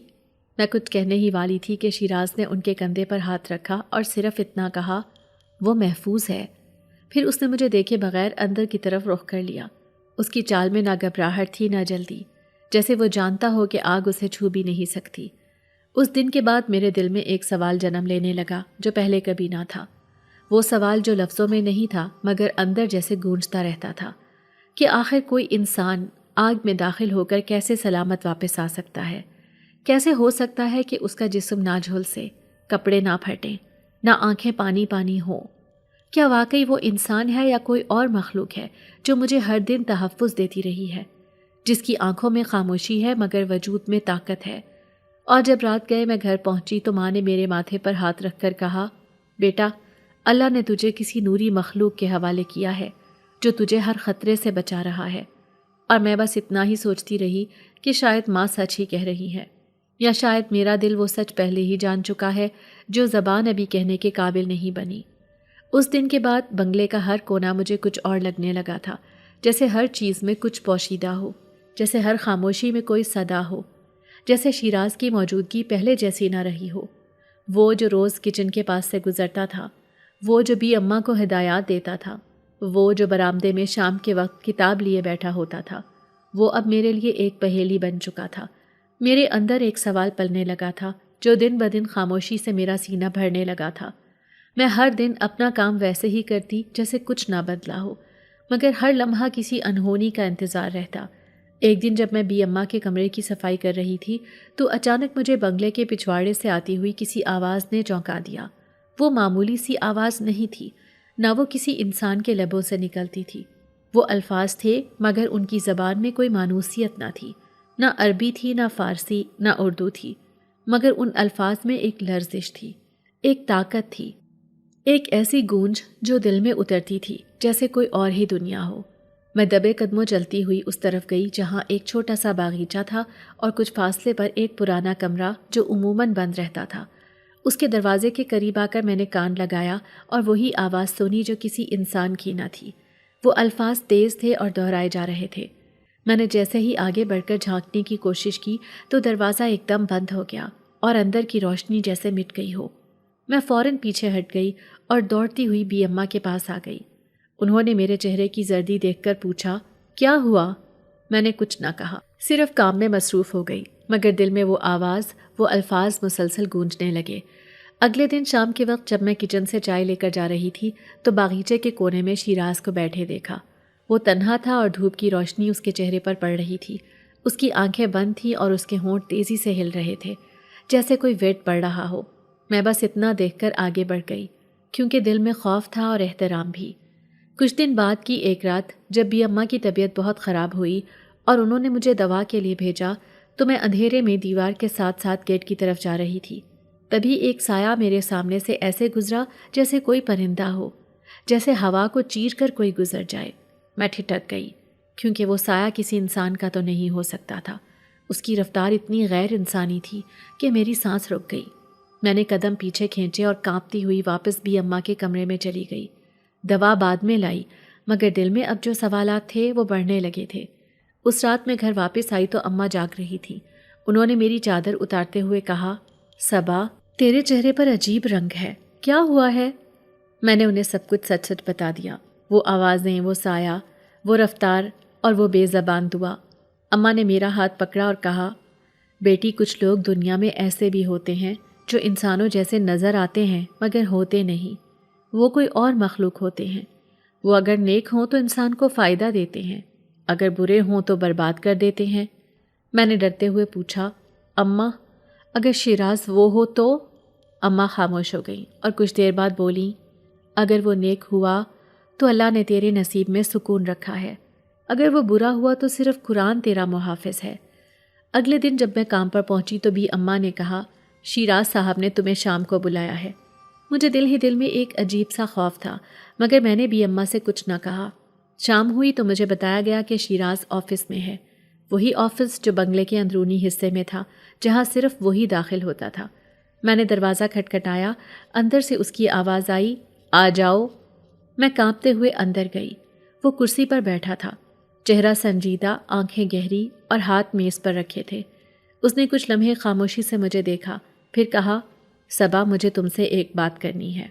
میں کچھ کہنے ہی والی تھی کہ شیراز نے ان کے کندھے پر ہاتھ رکھا اور صرف اتنا کہا، وہ محفوظ ہے۔ پھر اس نے مجھے دیکھے بغیر اندر کی طرف رخ کر لیا۔ اس کی چال میں نہ گھبراہٹ تھی نہ جلدی، جیسے وہ جانتا ہو کہ آگ اسے چھو بھی نہیں سکتی۔ اس دن کے بعد میرے دل میں ایک سوال جنم لینے لگا جو پہلے کبھی نہ تھا۔ وہ سوال جو لفظوں میں نہیں تھا مگر اندر جیسے گونجتا رہتا تھا، کہ آخر کوئی انسان آگ میں داخل ہو کر کیسے سلامت واپس آ سکتا ہے؟ کیسے ہو سکتا ہے کہ اس کا جسم نہ جھلسے، کپڑے نہ پھٹیں، نہ آنکھیں پانی پانی ہوں؟ کیا واقعی وہ انسان ہے یا کوئی اور مخلوق ہے جو مجھے ہر دن تحفظ دیتی رہی ہے، جس کی آنکھوں میں خاموشی ہے مگر وجود میں طاقت ہے؟ اور جب رات گئے میں گھر پہنچی تو ماں نے میرے ماتھے پر ہاتھ رکھ کر کہا، بیٹا، اللہ نے تجھے کسی نوری مخلوق کے حوالے کیا ہے جو تجھے ہر خطرے سے بچا رہا ہے۔ اور میں بس اتنا ہی سوچتی رہی کہ شاید ماں سچ ہی کہہ رہی ہے، یا شاید میرا دل وہ سچ پہلے ہی جان چکا ہے جو زبان ابھی کہنے کے قابل نہیں بنی۔ اس دن کے بعد بنگلے کا ہر کونا مجھے کچھ اور لگنے لگا تھا، جیسے ہر چیز میں کچھ پوشیدہ ہو، جیسے ہر خاموشی میں کوئی صدا ہو، جیسے شیراز کی موجودگی پہلے جیسی نہ رہی ہو۔ وہ جو روز کچن کے پاس سے گزرتا تھا، وہ جو بی اماں کو ہدایات دیتا تھا، وہ جو برآمدے میں شام کے وقت کتاب لیے بیٹھا ہوتا تھا، وہ اب میرے لیے ایک پہیلی بن چکا تھا۔ میرے اندر ایک سوال پلنے لگا تھا جو دن بدن خاموشی سے میرا سینہ بھرنے لگا تھا۔ میں ہر دن اپنا کام ویسے ہی کرتی جیسے کچھ نہ بدلا ہو، مگر ہر لمحہ کسی انہونی کا انتظار رہتا۔ ایک دن جب میں بی اماں کے کمرے کی صفائی کر رہی تھی تو اچانک مجھے بنگلے کے پچھواڑے سے آتی ہوئی کسی آواز نے چونکا دیا۔ وہ معمولی سی آواز نہیں تھی، نہ وہ کسی انسان کے لبوں سے نکلتی تھی۔ وہ الفاظ تھے مگر ان کی زبان میں کوئی مانوسیت نہ تھی، نہ عربی تھی، نہ فارسی، نہ اردو تھی، مگر ان الفاظ میں ایک لرزش تھی، ایک طاقت تھی، ایک ایسی گونج جو دل میں اترتی تھی جیسے کوئی اور ہی دنیا ہو۔ میں دبے قدموں چلتی ہوئی اس طرف گئی جہاں ایک چھوٹا سا باغیچہ تھا اور کچھ فاصلے پر ایک پرانا کمرہ جو عموماً بند رہتا تھا۔ اس کے دروازے کے قریب آ کر میں نے کان لگایا اور وہی آواز سنی جو کسی انسان کی نہ تھی۔ وہ الفاظ تیز تھے اور دہرائے جا رہے تھے۔ میں نے جیسے ہی آگے بڑھ کر جھانکنے کی کوشش کی تو دروازہ ایک دم بند ہو گیا اور اندر کی روشنی جیسے مٹ گئی ہو۔ میں فوراً پیچھے ہٹ گئی اور دوڑتی ہوئی بی اماں کے پاس آ گئی۔ انہوں نے میرے چہرے کی زردی دیکھ کر پوچھا، کیا ہوا؟ میں نے کچھ نہ کہا، صرف کام میں مصروف ہو گئی، مگر دل میں وہ آواز، وہ الفاظ مسلسل گونجنے لگے۔ اگلے دن شام کے وقت جب میں کچن سے چائے لے کر جا رہی تھی تو باغیچے کے کونے میں شیراز کو بیٹھے دیکھا۔ وہ تنہا تھا اور دھوپ کی روشنی اس کے چہرے پر پڑ رہی تھی۔ اس کی آنکھیں بند تھیں اور اس کے ہونٹ تیزی سے ہل رہے تھے جیسے کوئی ویٹ پڑ رہا ہو۔ میں بس اتنا دیکھ کر آگے بڑھ گئی کیونکہ دل میں خوف تھا اور احترام بھی۔ کچھ دن بعد کی ایک رات جب بھی اماں کی طبیعت بہت خراب ہوئی اور انہوں نے مجھے دوا کے لیے بھیجا تو میں اندھیرے میں دیوار کے ساتھ ساتھ گیٹ کی طرف جا رہی تھی۔ تبھی ایک سایہ میرے سامنے سے ایسے گزرا جیسے کوئی پرندہ ہو، جیسے ہوا کو چیر کر کوئی گزر جائے۔ میں ٹھٹک گئی کیونکہ وہ سایہ کسی انسان کا تو نہیں ہو سکتا تھا۔ اس کی رفتار اتنی غیر انسانی تھی کہ میری سانس رک گئی۔ میں نے قدم پیچھے کھینچے اور کانپتی ہوئی واپس بھی اماں کے کمرے میں چلی گئی۔ دوا بعد میں لائی، مگر دل میں اب جو سوالات تھے وہ بڑھنے لگے تھے۔ اس رات میں گھر واپس آئی تو اماں جاگ رہی تھی۔ انہوں نے میری چادر اتارتے ہوئے کہا، صبا، تیرے چہرے پر عجیب رنگ ہے، کیا ہوا ہے؟ میں نے انہیں سب کچھ سچ سچ بتا دیا، وہ آوازیں، وہ سایہ، وہ رفتار اور وہ بے زبان دعا۔ اماں نے میرا ہاتھ پکڑا اور کہا، بیٹی، کچھ لوگ دنیا میں ایسے بھی ہوتے ہیں جو انسانوں جیسے نظر آتے ہیں مگر ہوتے نہیں۔ وہ کوئی اور مخلوق ہوتے ہیں۔ وہ اگر نیک ہوں تو انسان کو فائدہ دیتے ہیں، اگر برے ہوں تو برباد کر دیتے ہیں۔ میں نے ڈرتے ہوئے پوچھا، اماں، اگر شیراز وہ ہو تو؟ اماں خاموش ہو گئیں اور کچھ دیر بعد بولیں، اگر وہ نیک ہوا تو اللہ نے تیرے نصیب میں سکون رکھا ہے، اگر وہ برا ہوا تو صرف قرآن تیرا محافظ ہے۔ اگلے دن جب میں کام پر پہنچی تو بھی اماں نے کہا، شیراز صاحب نے تمہیں شام کو بلایا ہے۔ مجھے دل ہی دل میں ایک عجیب سا خوف تھا، مگر میں نے بھی اماں سے کچھ نہ کہا۔ شام ہوئی تو مجھے بتایا گیا کہ شیراز آفس میں ہے، وہی آفس جو بنگلے کے اندرونی حصے میں تھا، جہاں صرف وہی داخل ہوتا تھا۔ میں نے دروازہ کھٹکھٹایا، اندر سے اس کی آواز آئی، آ جاؤ۔ میں کانپتے ہوئے اندر گئی۔ وہ کرسی پر بیٹھا تھا، چہرہ سنجیدہ، آنکھیں گہری اور ہاتھ میز پر رکھے تھے۔ اس نے کچھ لمحے خاموشی سے مجھے دیکھا، پھر کہا، صبا، مجھے تم سے ایک بات کرنی ہے،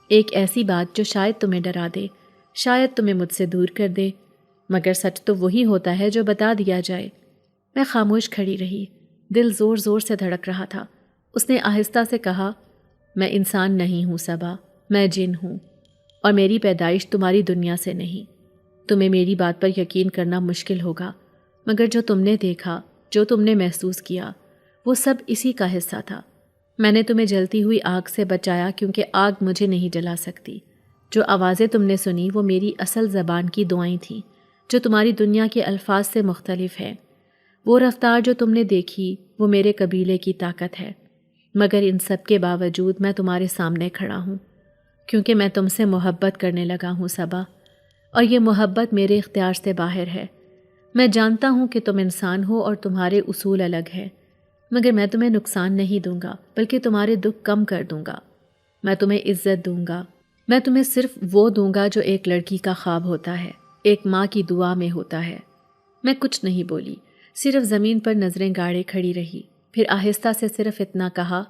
ایک ایسی بات جو شاید تمہیں ڈرا دے، شاید تمہیں مجھ سے دور کر دے، مگر سچ تو وہی ہوتا ہے جو بتا دیا جائے۔ میں خاموش کھڑی رہی، دل زور زور سے دھڑک رہا تھا۔ اس نے آہستہ سے کہا، میں انسان نہیں ہوں صبا، میں جن ہوں، اور میری پیدائش تمہاری دنیا سے نہیں۔ تمہیں میری بات پر یقین کرنا مشکل ہوگا، مگر جو تم نے دیکھا، جو تم نے محسوس کیا، وہ سب اسی کا حصہ تھا۔ میں نے تمہیں جلتی ہوئی آگ سے بچایا کیونکہ آگ مجھے نہیں جلا سکتی۔ جو آوازیں تم نے سنی وہ میری اصل زبان کی دعائیں تھیں، جو تمہاری دنیا کے الفاظ سے مختلف ہیں۔ وہ رفتار جو تم نے دیکھی وہ میرے قبیلے کی طاقت ہے، مگر ان سب کے باوجود میں تمہارے سامنے کھڑا ہوں کیونکہ میں تم سے محبت کرنے لگا ہوں صبا، اور یہ محبت میرے اختیار سے باہر ہے۔ میں جانتا ہوں کہ تم انسان ہو اور تمہارے اصول الگ ہیں، مگر میں تمہیں نقصان نہیں دوں گا بلکہ تمہارے دکھ کم کر دوں گا۔ میں تمہیں عزت دوں گا، میں تمہیں صرف وہ دوں گا جو ایک لڑکی کا خواب ہوتا ہے، ایک ماں کی دعا میں ہوتا ہے۔ میں کچھ نہیں بولی، صرف زمین پر نظریں گاڑے کھڑی رہی، پھر آہستہ سے صرف اتنا کہا،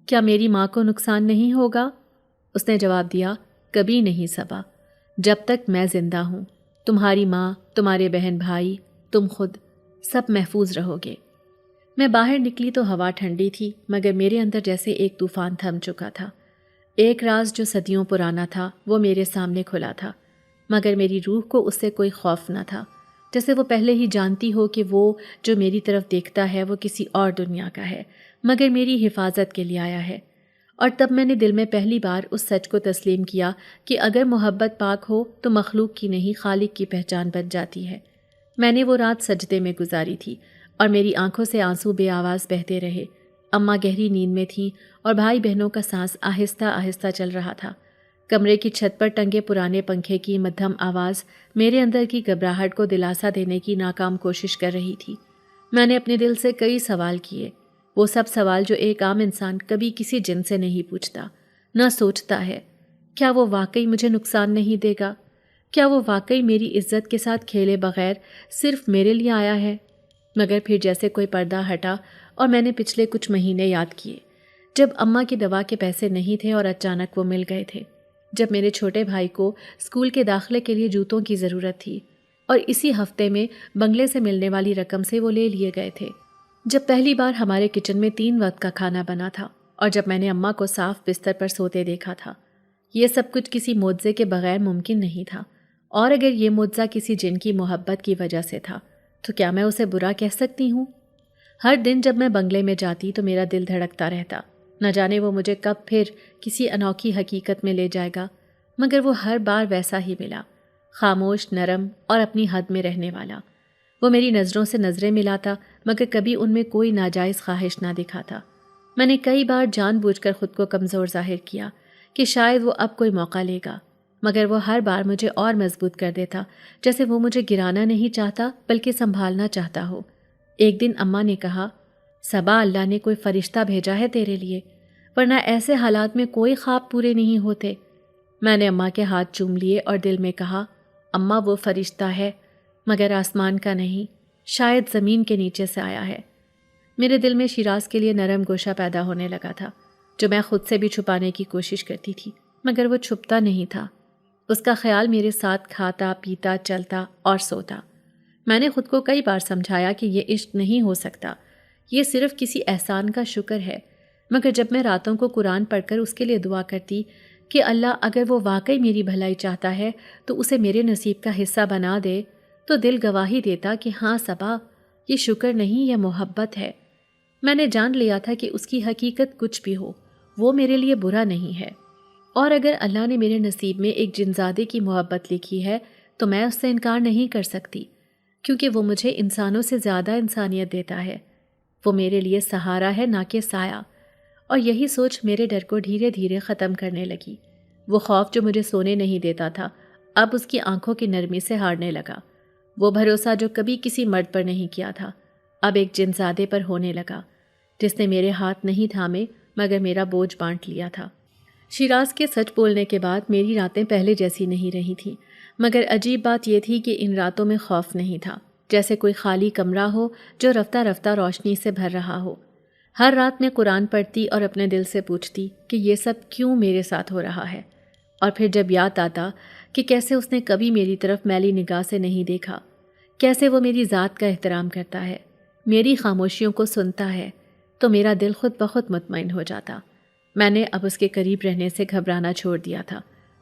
کیا میری ماں کو نقصان نہیں ہوگا؟ اس نے جواب دیا، کبھی نہیں صبا، جب تک میں زندہ ہوں، تمہاری ماں، تمہارے بہن بھائی، تم خود، سب محفوظ رہو گے۔ میں باہر نکلی تو ہوا ٹھنڈی تھی، مگر میرے اندر جیسے ایک طوفان تھم چکا تھا۔ ایک راز جو صدیوں پرانا تھا وہ میرے سامنے کھلا تھا، مگر میری روح کو اس سے کوئی خوف نہ تھا، جیسے وہ پہلے ہی جانتی ہو کہ وہ جو میری طرف دیکھتا ہے وہ کسی اور دنیا کا ہے، مگر میری حفاظت کے لیے آیا ہے۔ اور تب میں نے دل میں پہلی بار اس سچ کو تسلیم کیا کہ اگر محبت پاک ہو تو مخلوق کی نہیں خالق کی پہچان بن جاتی ہے۔ میں نے وہ رات سجدے میں گزاری تھی اور میری آنکھوں سے آنسو بے آواز بہتے رہے۔ اماں گہری نیند میں تھیں اور بھائی بہنوں کا سانس آہستہ آہستہ چل رہا تھا۔ کمرے کی چھت پر ٹنگے پرانے پنکھے کی مدھم آواز میرے اندر کی گھبراہٹ کو دلاسا دینے کی ناکام کوشش کر رہی تھی۔ میں نے اپنے دل سے کئی سوال کیے، وہ سب سوال جو ایک عام انسان کبھی کسی جن سے نہیں پوچھتا، نہ سوچتا ہے۔ کیا وہ واقعی مجھے نقصان نہیں دے گا؟ کیا وہ واقعی میری عزت کے ساتھ کھیلے بغیر صرف میرے لیے آیا ہے؟ مگر پھر جیسے کوئی پردہ ہٹا اور میں نے پچھلے کچھ مہینے یاد کیے، جب اماں کی دوا کے پیسے نہیں تھے اور اچانک وہ مل گئے تھے، جب میرے چھوٹے بھائی کو اسکول کے داخلے کے لیے جوتوں کی ضرورت تھی اور اسی ہفتے میں بنگلے سے ملنے والی رقم سے وہ لے لیے گئے تھے، جب پہلی بار ہمارے کچن میں 3 وقت کا کھانا بنا تھا اور جب میں نے اماں کو صاف بستر پر سوتے دیکھا تھا۔ یہ سب کچھ کسی معجزے کے بغیر ممکن نہیں تھا، اور اگر یہ معجزہ کسی جن کی محبت کی وجہ سے تھا تو کیا میں اسے برا کہہ سکتی ہوں؟ ہر دن جب میں بنگلے میں جاتی تو میرا دل دھڑکتا رہتا، نہ جانے وہ مجھے کب پھر کسی انوکھی حقیقت میں لے جائے گا، مگر وہ ہر بار ویسا ہی ملا۔ خاموش، نرم اور اپنی حد میں رہنے والا۔ وہ میری نظروں سے نظریں ملاتا مگر کبھی ان میں کوئی ناجائز خواہش نہ دکھاتا۔ میں نے کئی بار جان بوجھ کر خود کو کمزور ظاہر کیا کہ شاید وہ اب کوئی موقع لے گا، مگر وہ ہر بار مجھے اور مضبوط کر دیتا، جیسے وہ مجھے گرانا نہیں چاہتا بلکہ سنبھالنا چاہتا ہو۔ ایک دن اماں نے کہا، صبا، اللہ نے کوئی فرشتہ بھیجا ہے تیرے لیے، ورنہ ایسے حالات میں کوئی خواب پورے نہیں ہوتے۔ میں نے اماں کے ہاتھ چوم لیے اور دل میں کہا، اماں وہ فرشتہ ہے مگر آسمان کا نہیں، شاید زمین کے نیچے سے آیا ہے۔ میرے دل میں شیراز کے لیے نرم گوشہ پیدا ہونے لگا تھا، جو میں خود سے بھی چھپانے کی کوشش کرتی تھی، مگر وہ چھپتا نہیں تھا۔ اس کا خیال میرے ساتھ کھاتا، پیتا، چلتا اور سوتا۔ میں نے خود کو کئی بار سمجھایا کہ یہ عشق نہیں ہو سکتا، یہ صرف کسی احسان کا شکر ہے، مگر جب میں راتوں کو قرآن پڑھ کر اس کے لیے دعا کرتی کہ اللہ اگر وہ واقعی میری بھلائی چاہتا ہے تو اسے میرے نصیب کا حصہ بنا دے، تو دل گواہی دیتا کہ ہاں صبا، یہ شکر نہیں، یہ محبت ہے۔ میں نے جان لیا تھا کہ اس کی حقیقت کچھ بھی ہو، وہ میرے لیے برا نہیں ہے، اور اگر اللہ نے میرے نصیب میں ایک جنزادے کی محبت لکھی ہے تو میں اس سے انکار نہیں کر سکتی، کیونکہ وہ مجھے انسانوں سے زیادہ انسانیت دیتا ہے۔ وہ میرے لیے سہارا ہے نہ کہ سایہ، اور یہی سوچ میرے ڈر کو دھیرے دھیرے ختم کرنے لگی۔ وہ خوف جو مجھے سونے نہیں دیتا تھا اب اس کی آنکھوں کی نرمی سے ہارنے لگا۔ وہ بھروسہ جو کبھی کسی مرد پر نہیں کیا تھا اب ایک جنزادے پر ہونے لگا، جس نے میرے ہاتھ نہیں تھامے مگر میرا بوجھ بانٹ لیا تھا۔ شیراز کے سچ بولنے کے بعد میری راتیں پہلے جیسی نہیں رہی تھیں، مگر عجیب بات یہ تھی کہ ان راتوں میں خوف نہیں تھا، جیسے کوئی خالی کمرہ ہو جو رفتہ رفتہ روشنی سے بھر رہا ہو۔ ہر رات میں قرآن پڑھتی اور اپنے دل سے پوچھتی کہ یہ سب کیوں میرے ساتھ ہو رہا ہے، اور پھر جب یاد آتا کہ کیسے اس نے کبھی میری طرف میلی نگاہ سے نہیں دیکھا، کیسے وہ میری ذات کا احترام کرتا ہے، میری خاموشیوں کو سنتا ہے، تو میرا دل خود بخود مطمئن ہو جاتا۔ میں نے اب اس کے قریب رہنے سے گھبرانا چھوڑ دیا تھا،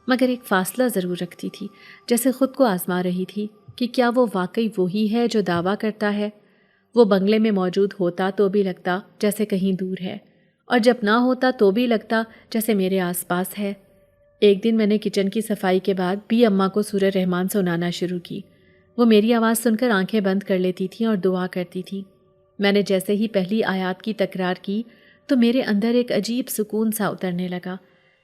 مگر ایک فاصلہ ضرور رکھتی تھی، جیسے خود کو آزما رہی تھی کہ کیا وہ واقعی وہی ہے جو دعویٰ کرتا ہے۔ وہ بنگلے میں موجود ہوتا تو بھی لگتا جیسے کہیں دور ہے، اور جب نہ ہوتا تو بھی لگتا جیسے میرے آس پاس ہے۔ ایک دن میں نے کچن کی صفائی کے بعد بھی اماں کو سورہ رحمان سنانا شروع کی۔ وہ میری آواز سن کر آنکھیں بند کر لیتی تھیں اور دعا کرتی تھیں۔ میں نے جیسے ہی پہلی آیات کی تکرار کی تو میرے اندر ایک عجیب سکون سا اترنے لگا،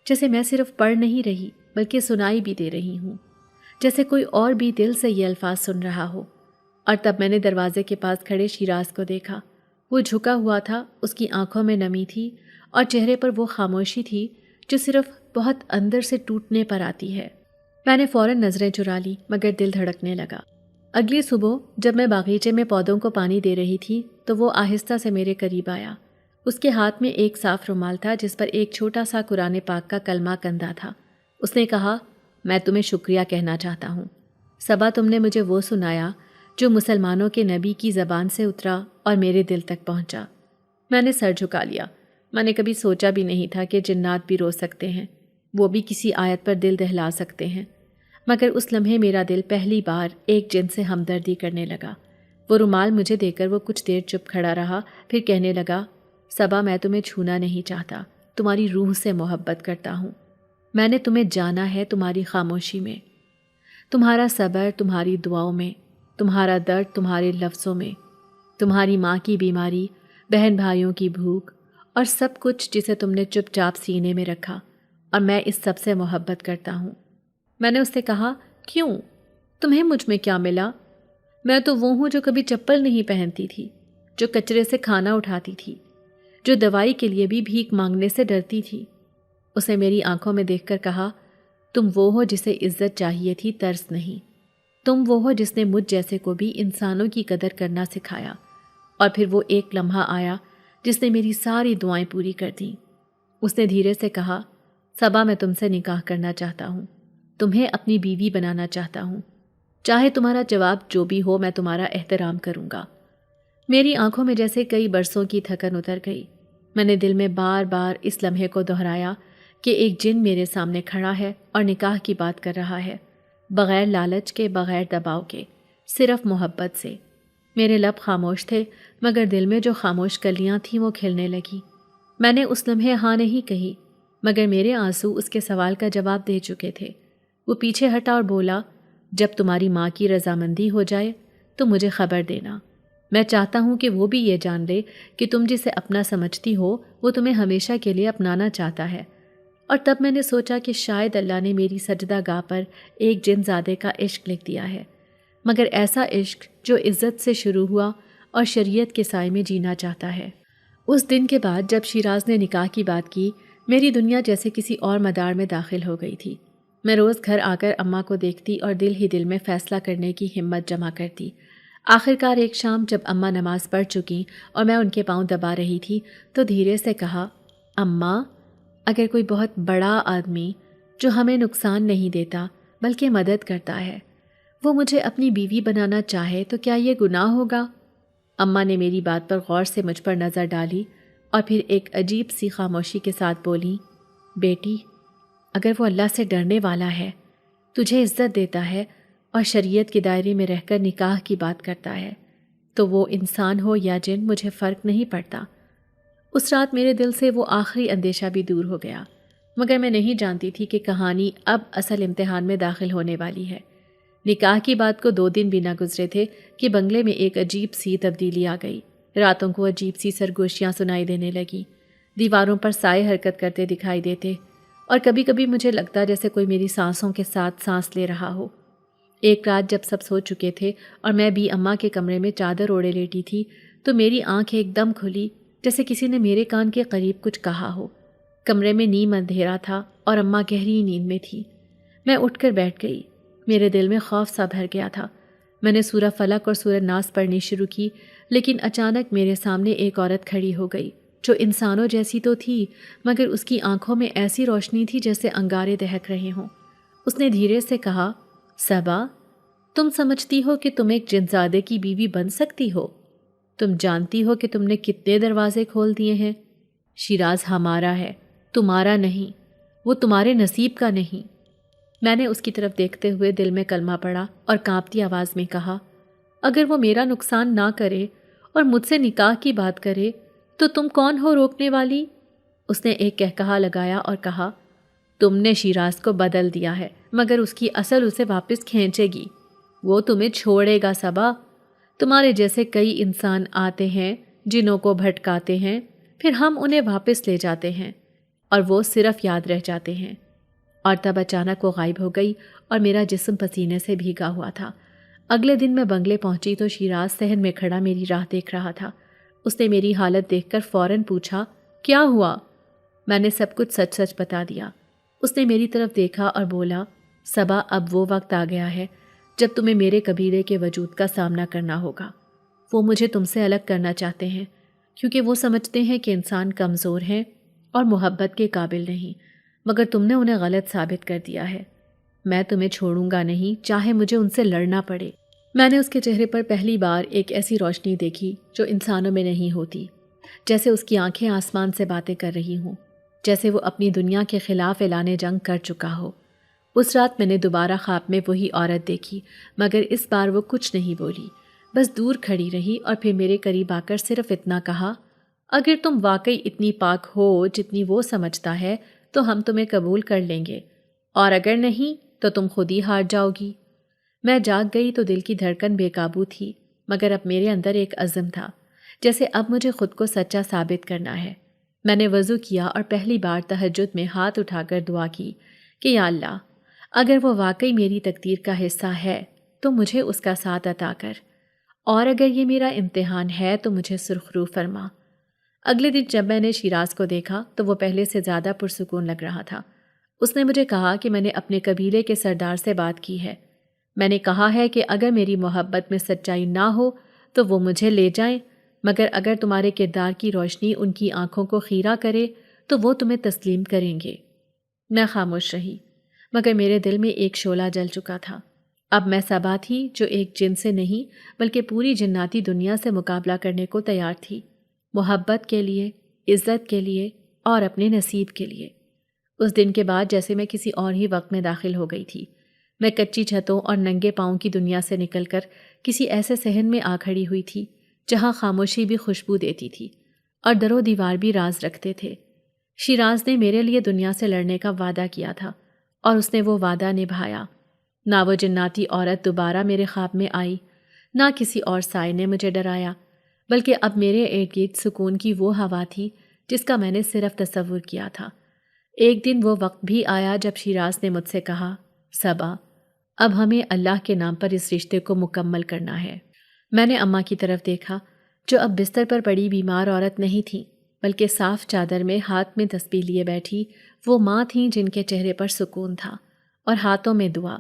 جیسے میں صرف پڑھ نہیں رہی بلکہ سنائی بھی دے رہی ہوں، جیسے کوئی اور بھی دل سے یہ الفاظ سن رہا ہو۔ اور تب میں نے دروازے کے پاس کھڑے شیراز کو دیکھا۔ وہ جھکا ہوا تھا، اس کی آنکھوں میں نمی تھی اور چہرے پر وہ خاموشی تھی جو صرف بہت اندر سے ٹوٹنے پر آتی ہے۔ میں نے فوراً نظریں چرا لی مگر دل دھڑکنے لگا۔ اگلی صبح جب میں باغیچے میں پودوں کو پانی دے رہی تھی تو وہ آہستہ سے میرے قریب آیا۔ اس کے ہاتھ میں ایک صاف رومال تھا جس پر ایک چھوٹا سا قرآن پاک کا کلمہ کندہ تھا۔ اس نے کہا، میں تمہیں شکریہ کہنا چاہتا ہوں۔ صبا، تم نے مجھے وہ سنایا جو مسلمانوں کے نبی کی زبان سے اترا اور میرے دل تک پہنچا۔ میں نے سر جھکا لیا۔ میں نے کبھی سوچا بھی نہیں تھا کہ جنات بھی رو سکتے ہیں، وہ بھی کسی آیت پر دل دہلا سکتے ہیں، مگر اس لمحے میرا دل پہلی بار ایک جن سے ہمدردی کرنے لگا۔ وہ رومال مجھے دے کر وہ کچھ دیر چپ کھڑا رہا، پھر کہنے لگا، صبا، میں تمہیں چھونا نہیں چاہتا، تمہاری روح سے محبت کرتا ہوں۔ میں نے تمہیں جانا ہے تمہاری خاموشی میں، تمہارا صبر تمہاری دعاؤں میں، تمہارا درد تمہارے لفظوں میں، تمہاری ماں کی بیماری، بہن بھائیوں کی بھوک، اور سب کچھ جسے تم نے چپ چاپ سینے میں رکھا، اور میں اس سب سے محبت کرتا ہوں۔ میں نے اس سے کہا، کیوں؟ تمہیں مجھ میں کیا ملا؟ میں تو وہ ہوں جو کبھی چپل نہیں پہنتی تھی، جو کچرے سے کھانا اٹھاتی تھی، جو دوائی کے لیے بھی بھیک مانگنے سے ڈرتی تھی۔ اسے میری آنکھوں میں دیکھ کر کہا، تم وہ ہو جسے عزت چاہیے تھی، ترس نہیں۔ تم وہ ہو جس نے مجھ جیسے کو بھی انسانوں کی قدر کرنا سکھایا۔ اور پھر وہ ایک لمحہ آیا جس نے میری ساری دعائیں پوری کر دیں۔ اس نے دھیرے سے کہا، صبا، میں تم سے نکاح کرنا چاہتا ہوں، تمہیں اپنی بیوی بنانا چاہتا ہوں، چاہے تمہارا جواب جو بھی ہو میں تمہارا احترام کروں گا۔ میری آنکھوں میں جیسے کئی برسوں کی تھکن اتر گئی۔ میں نے دل میں بار بار اس لمحے کو دہرایا کہ ایک جن میرے سامنے کھڑا ہے اور نکاح کی بات کر رہا ہے، بغیر لالچ کے، بغیر دباؤ کے، صرف محبت سے۔ میرے لب خاموش تھے مگر دل میں جو خاموش کلیاں تھیں وہ کھلنے لگیں۔ میں نے اس لمحے ہاں نہیں کہی مگر میرے آنسو اس کے سوال کا جواب دے چکے تھے۔ وہ پیچھے ہٹا اور بولا، جب تمہاری ماں کی رضامندی ہو جائے تو مجھے خبر دینا۔ میں چاہتا ہوں کہ وہ بھی یہ جان لے کہ تم جسے اپنا سمجھتی ہو وہ تمہیں ہمیشہ کے لیے اپنانا چاہتا ہے۔ اور تب میں نے سوچا کہ شاید اللہ نے میری سجدہ گاہ پر ایک جن زادے کا عشق لکھ دیا ہے، مگر ایسا عشق جو عزت سے شروع ہوا اور شریعت کے سائے میں جینا چاہتا ہے۔ اس دن کے بعد جب شیراز نے نکاح کی بات کی، میری دنیا جیسے کسی اور مدار میں داخل ہو گئی تھی۔ میں روز گھر آ کر اماں کو دیکھتی اور دل ہی دل میں فیصلہ کرنے کی ہمت جمع کرتی۔ آخرکار ایک شام جب اماں نماز پڑھ چکیں اور میں ان کے پاؤں دبا رہی تھی تو دھیرے سے کہا، اماں، اگر کوئی بہت بڑا آدمی جو ہمیں نقصان نہیں دیتا بلکہ مدد کرتا ہے وہ مجھے اپنی بیوی بنانا چاہے تو کیا یہ گناہ ہوگا؟ اماں نے میری بات پر غور سے مجھ پر نظر ڈالی اور پھر ایک عجیب سی خاموشی کے ساتھ بولی، بیٹی، اگر وہ اللہ سے ڈرنے والا ہے، تجھے عزت دیتا ہے اور شریعت کے دائرے میں رہ کر نکاح کی بات کرتا ہے تو وہ انسان ہو یا جن مجھے فرق نہیں پڑتا۔ اس رات میرے دل سے وہ آخری اندیشہ بھی دور ہو گیا، مگر میں نہیں جانتی تھی کہ کہانی اب اصل امتحان میں داخل ہونے والی ہے۔ نکاح کی بات کو 2 دن بھی نہ گزرے تھے کہ بنگلے میں ایک عجیب سی تبدیلی آ گئی۔ راتوں کو عجیب سی سرگوشیاں سنائی دینے لگیں، دیواروں پر سائے حرکت کرتے دکھائی دیتے اور کبھی کبھی مجھے لگتا جیسے کوئی میری سانسوں کے ساتھ سانس لے رہا ہو۔ ایک رات جب سب سو چکے تھے اور میں بھی اماں کے کمرے میں چادر اوڑے لیٹی تھی تو میری آنکھ ایک دم کھلی جیسے کسی نے میرے کان کے قریب کچھ کہا ہو۔ کمرے میں نیم اندھیرا تھا اور اماں گہری نیند میں تھی۔ میں اٹھ کر بیٹھ گئی، میرے دل میں خوف سا بھر گیا تھا۔ میں نے سورہ فلق اور سورہ ناس پڑھنی شروع کی، لیکن اچانک میرے سامنے ایک عورت کھڑی ہو گئی جو انسانوں جیسی تو تھی مگر اس کی آنکھوں میں ایسی روشنی تھی جیسے انگارے دہک رہے ہوں۔ اس نے دھیرے سے کہا، صبا، تم سمجھتی ہو کہ تم ایک جنزادے کی بیوی بن سکتی ہو؟ تم جانتی ہو کہ تم نے کتنے دروازے کھول دیے ہیں؟ شیراز ہمارا ہے، تمہارا نہیں، وہ تمہارے نصیب کا نہیں۔ میں نے اس کی طرف دیکھتے ہوئے دل میں کلمہ پڑھا اور کانپتی آواز میں کہا، اگر وہ میرا نقصان نہ کرے اور مجھ سے نکاح کی بات کرے تو تم کون ہو روکنے والی؟ اس نے ایک کہکہا لگایا اور کہا، تم نے شیراز کو بدل دیا ہے مگر اس کی اصل اسے واپس کھینچے گی، وہ تمہیں چھوڑے گا صبا۔ تمہارے جیسے کئی انسان آتے ہیں جنوں کو بھٹکاتے ہیں، پھر ہم انہیں واپس لے جاتے ہیں اور وہ صرف یاد رہ جاتے ہیں۔ اور تب اچانک وہ غائب ہو گئی اور میرا جسم پسینے سے بھیگا ہوا تھا۔ اگلے دن میں بنگلے پہنچی تو شیراز صحن میں کھڑا میری راہ دیکھ رہا تھا۔ اس نے میری حالت دیکھ کر فوراً پوچھا، کیا ہوا؟ میں نے سب کچھ سچ سچ بتا دیا۔ اس نے میری طرف دیکھا اور بولا، صبا، اب وہ وقت آ گیا ہے جب تمہیں میرے قبیلے کے وجود کا سامنا کرنا ہوگا۔ وہ مجھے تم سے الگ کرنا چاہتے ہیں کیونکہ وہ سمجھتے ہیں کہ انسان کمزور ہے اور محبت کے قابل نہیں، مگر تم نے انہیں غلط ثابت کر دیا ہے۔ میں تمہیں چھوڑوں گا نہیں، چاہے مجھے ان سے لڑنا پڑے۔ میں نے اس کے چہرے پر پہلی بار ایک ایسی روشنی دیکھی جو انسانوں میں نہیں ہوتی، جیسے اس کی آنکھیں آسمان سے باتیں کر رہی ہوں، جیسے وہ اپنی دنیا کے خلاف اعلان جنگ کر چکا ہو۔ اس رات میں نے دوبارہ خواب میں وہی عورت دیکھی، مگر اس بار وہ کچھ نہیں بولی، بس دور کھڑی رہی اور پھر میرے قریب آ کر صرف اتنا کہا، اگر تم واقعی اتنی پاک ہو جتنی وہ سمجھتا ہے تو ہم تمہیں قبول کر لیں گے، اور اگر نہیں تو تم خود ہی ہار جاؤ گی۔ میں جاگ گئی تو دل کی دھڑکن بے قابو تھی، مگر اب میرے اندر ایک عزم تھا، جیسے اب مجھے خود کو سچا ثابت کرنا ہے۔ میں نے وضو کیا اور پہلی بار تہجد میں ہاتھ اٹھا کر دعا کی کہ یا اللہ، اگر وہ واقعی میری تقدیر کا حصہ ہے تو مجھے اس کا ساتھ عطا کر، اور اگر یہ میرا امتحان ہے تو مجھے سرخ رو فرما۔ اگلے دن جب میں نے شیراز کو دیکھا تو وہ پہلے سے زیادہ پرسکون لگ رہا تھا۔ اس نے مجھے کہا کہ میں نے اپنے قبیلے کے سردار سے بات کی ہے۔ میں نے کہا ہے کہ اگر میری محبت میں سچائی نہ ہو تو وہ مجھے لے جائیں، مگر اگر تمہارے کردار کی روشنی ان کی آنکھوں کو خیرہ کرے تو وہ تمہیں تسلیم کریں گے۔ میں خاموش رہی، مگر میرے دل میں ایک شعلہ جل چکا تھا۔ اب میں صبا تھی جو ایک جن سے نہیں بلکہ پوری جناتی دنیا سے مقابلہ کرنے کو تیار تھی، محبت کے لیے، عزت کے لیے اور اپنے نصیب کے لیے۔ اس دن کے بعد جیسے میں کسی اور ہی وقت میں داخل ہو گئی تھی۔ میں کچی چھتوں اور ننگے پاؤں کی دنیا سے نکل کر کسی ایسے صحن میں آ کھڑی ہوئی تھی جہاں خاموشی بھی خوشبو دیتی تھی اور در و دیوار بھی راز رکھتے تھے۔ شیراز نے میرے لیے دنیا سے لڑنے کا وعدہ کیا تھا اور اس نے وہ وعدہ نبھایا۔ نہ وہ جناتی عورت دوبارہ میرے خواب میں آئی، نہ کسی اور سائے نے مجھے ڈرایا، بلکہ اب میرے ارد گرد سکون کی وہ ہوا تھی جس کا میں نے صرف تصور کیا تھا۔ ایک دن وہ وقت بھی آیا جب شیراز نے مجھ سے کہا، صبا، اب ہمیں اللہ کے نام پر اس رشتے کو مکمل کرنا ہے۔ میں نے اماں کی طرف دیکھا، جو اب بستر پر پڑی بیمار عورت نہیں تھیں، بلکہ صاف چادر میں ہاتھ میں تسبیح لیے بیٹھی وہ ماں تھیں جن کے چہرے پر سکون تھا اور ہاتھوں میں دعا۔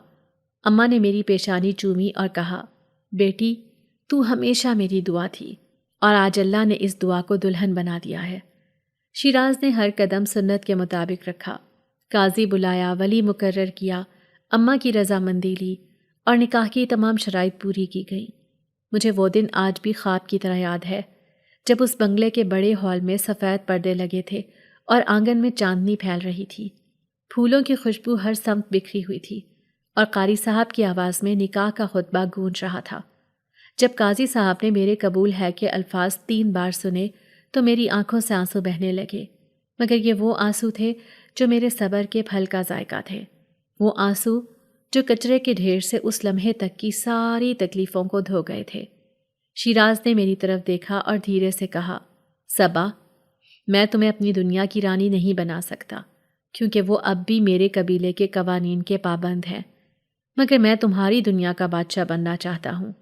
اماں نے میری پیشانی چومی اور کہا، بیٹی، تو ہمیشہ میری دعا تھی اور آج اللہ نے اس دعا کو دلہن بنا دیا ہے۔ شیراز نے ہر قدم سنت کے مطابق رکھا، قاضی بلایا، ولی مقرر کیا، اماں کی رضامندی لی اور نکاح کی تمام شرائط پوری کی گئیں۔ مجھے وہ دن آج بھی خواب کی طرح یاد ہے جب اس بنگلے کے بڑے ہال میں سفید پردے لگے تھے اور آنگن میں چاندنی پھیل رہی تھی، پھولوں کی خوشبو ہر سمت بکھری ہوئی تھی اور قاری صاحب کی آواز میں نکاح کا خطبہ گونج رہا تھا۔ جب قاضی صاحب نے میرے قبول ہے کہ الفاظ 3 بار سنے تو میری آنکھوں سے آنسو بہنے لگے، مگر یہ وہ آنسو تھے جو میرے صبر کے پھل کا ذائقہ تھے، وہ آنسو جو کچرے کے ڈھیر سے اس لمحے تک کی ساری تکلیفوں کو دھو گئے تھے۔ شیراز نے میری طرف دیکھا اور دھیرے سے کہا، صبا، میں تمہیں اپنی دنیا کی رانی نہیں بنا سکتا، کیونکہ وہ اب بھی میرے قبیلے کے قوانین کے پابند ہیں، مگر میں تمہاری دنیا کا بادشاہ بننا چاہتا ہوں،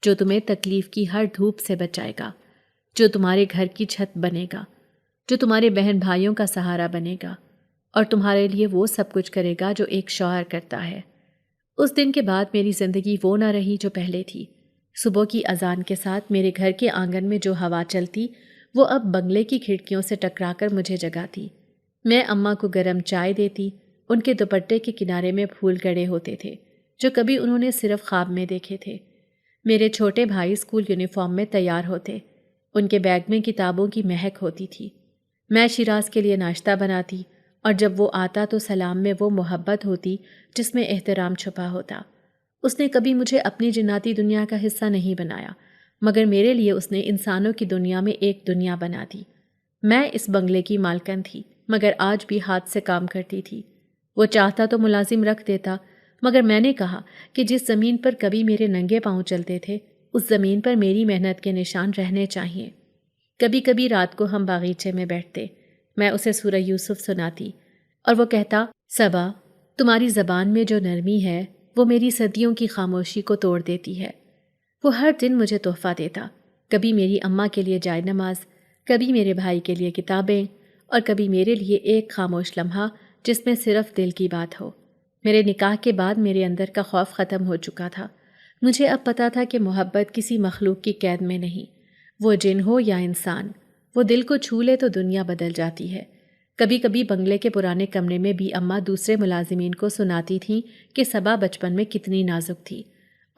جو تمہیں تکلیف کی ہر دھوپ سے بچائے گا، جو تمہارے گھر کی چھت بنے گا، جو تمہارے بہن بھائیوں کا سہارا بنے گا اور تمہارے لیے وہ سب کچھ کرے گا جو ایک شوہر کرتا ہے۔ اس دن کے بعد میری زندگی وہ نہ رہی جو پہلے تھی۔ صبح کی اذان کے ساتھ میرے گھر کے آنگن میں جو ہوا چلتی وہ اب بنگلے کی کھڑکیوں سے ٹکرا کر مجھے جگاتی۔ میں اماں کو گرم چائے دیتی، ان کے دوپٹے کے کنارے میں پھول گڑے ہوتے تھے جو کبھی انہوں نے صرف خواب میں دیکھے تھے۔ میرے چھوٹے بھائی اسکول یونیفارم میں تیار ہوتے، ان کے بیگ میں کتابوں کی مہک ہوتی تھی۔ میں شیراز کے لیے ناشتہ بناتی اور جب وہ آتا تو سلام میں وہ محبت ہوتی جس میں احترام چھپا ہوتا۔ اس نے کبھی مجھے اپنی جناتی دنیا کا حصہ نہیں بنایا، مگر میرے لیے اس نے انسانوں کی دنیا میں ایک دنیا بنا دی۔ میں اس بنگلے کی مالکن تھی، مگر آج بھی ہاتھ سے کام کرتی تھی۔ وہ چاہتا تو ملازم رکھ دیتا، مگر میں نے کہا کہ جس زمین پر کبھی میرے ننگے پاؤں چلتے تھے اس زمین پر میری محنت کے نشان رہنے چاہیے۔ کبھی کبھی رات کو ہم باغیچے میں بیٹھتے، میں اسے سورہ یوسف سناتی اور وہ کہتا، صبا، تمہاری زبان میں جو نرمی ہے وہ میری صدیوں کی خاموشی کو توڑ دیتی ہے۔ وہ ہر دن مجھے تحفہ دیتا، کبھی میری اماں کے لیے جائے نماز، کبھی میرے بھائی کے لیے کتابیں اور کبھی میرے لیے ایک خاموش لمحہ جس میں صرف دل کی بات ہو۔ میرے نکاح کے بعد میرے اندر کا خوف ختم ہو چکا تھا۔ مجھے اب پتہ تھا کہ محبت کسی مخلوق کی قید میں نہیں، وہ جن ہو یا انسان، وہ دل کو چھو لے تو دنیا بدل جاتی ہے۔ کبھی کبھی بنگلے کے پرانے کمرے میں بھی اماں دوسرے ملازمین کو سناتی تھیں کہ صبا بچپن میں کتنی نازک تھی،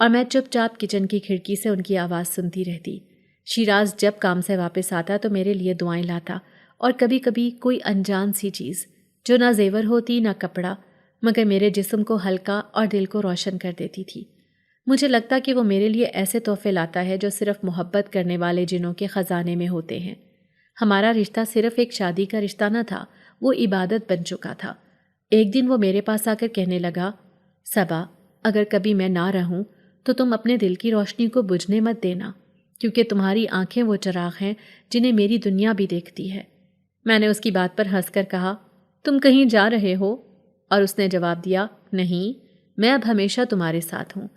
اور میں چپ چاپ کچن کی کھڑکی سے ان کی آواز سنتی رہتی۔ شیراز جب کام سے واپس آتا تو میرے لیے دعائیں لاتا، اور کبھی کبھی کوئی انجان سی چیز جو نہ زیور ہوتی نہ کپڑا، مگر میرے جسم کو ہلکا اور دل کو روشن کر دیتی تھی۔ مجھے لگتا کہ وہ میرے لیے ایسے تحفے لاتا ہے جو صرف محبت کرنے والے جنوں کے خزانے میں ہوتے ہیں۔ ہمارا رشتہ صرف ایک شادی کا رشتہ نہ تھا، وہ عبادت بن چکا تھا۔ ایک دن وہ میرے پاس آ کر کہنے لگا، صبا، اگر کبھی میں نہ رہوں تو تم اپنے دل کی روشنی کو بجھنے مت دینا، کیونکہ تمہاری آنکھیں وہ چراغ ہیں جنہیں میری دنیا بھی دیکھتی ہے۔ میں نے اس کی بات پر ہنس کر کہا، تم کہیں جا رہے ہو؟ اور اس نے جواب دیا، نہیں، میں اب ہمیشہ تمہارے ساتھ ہوں،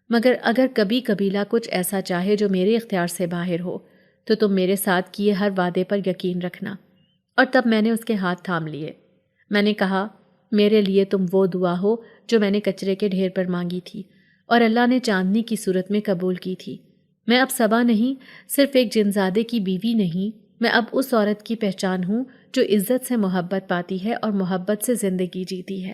مگر اگر کبھی قبیلہ کچھ ایسا چاہے جو میرے اختیار سے باہر ہو تو تم میرے ساتھ کیے ہر وعدے پر یقین رکھنا۔ اور تب میں نے اس کے ہاتھ تھام لیے۔ میں نے کہا، میرے لیے تم وہ دعا ہو جو میں نے کچرے کے ڈھیر پر مانگی تھی اور اللہ نے چاندنی کی صورت میں قبول کی تھی۔ میں اب صبا نہیں، صرف ایک جنزادے کی بیوی نہیں، میں اب اس عورت کی پہچان ہوں جو عزت سے محبت پاتی ہے اور محبت سے زندگی جیتی ہے۔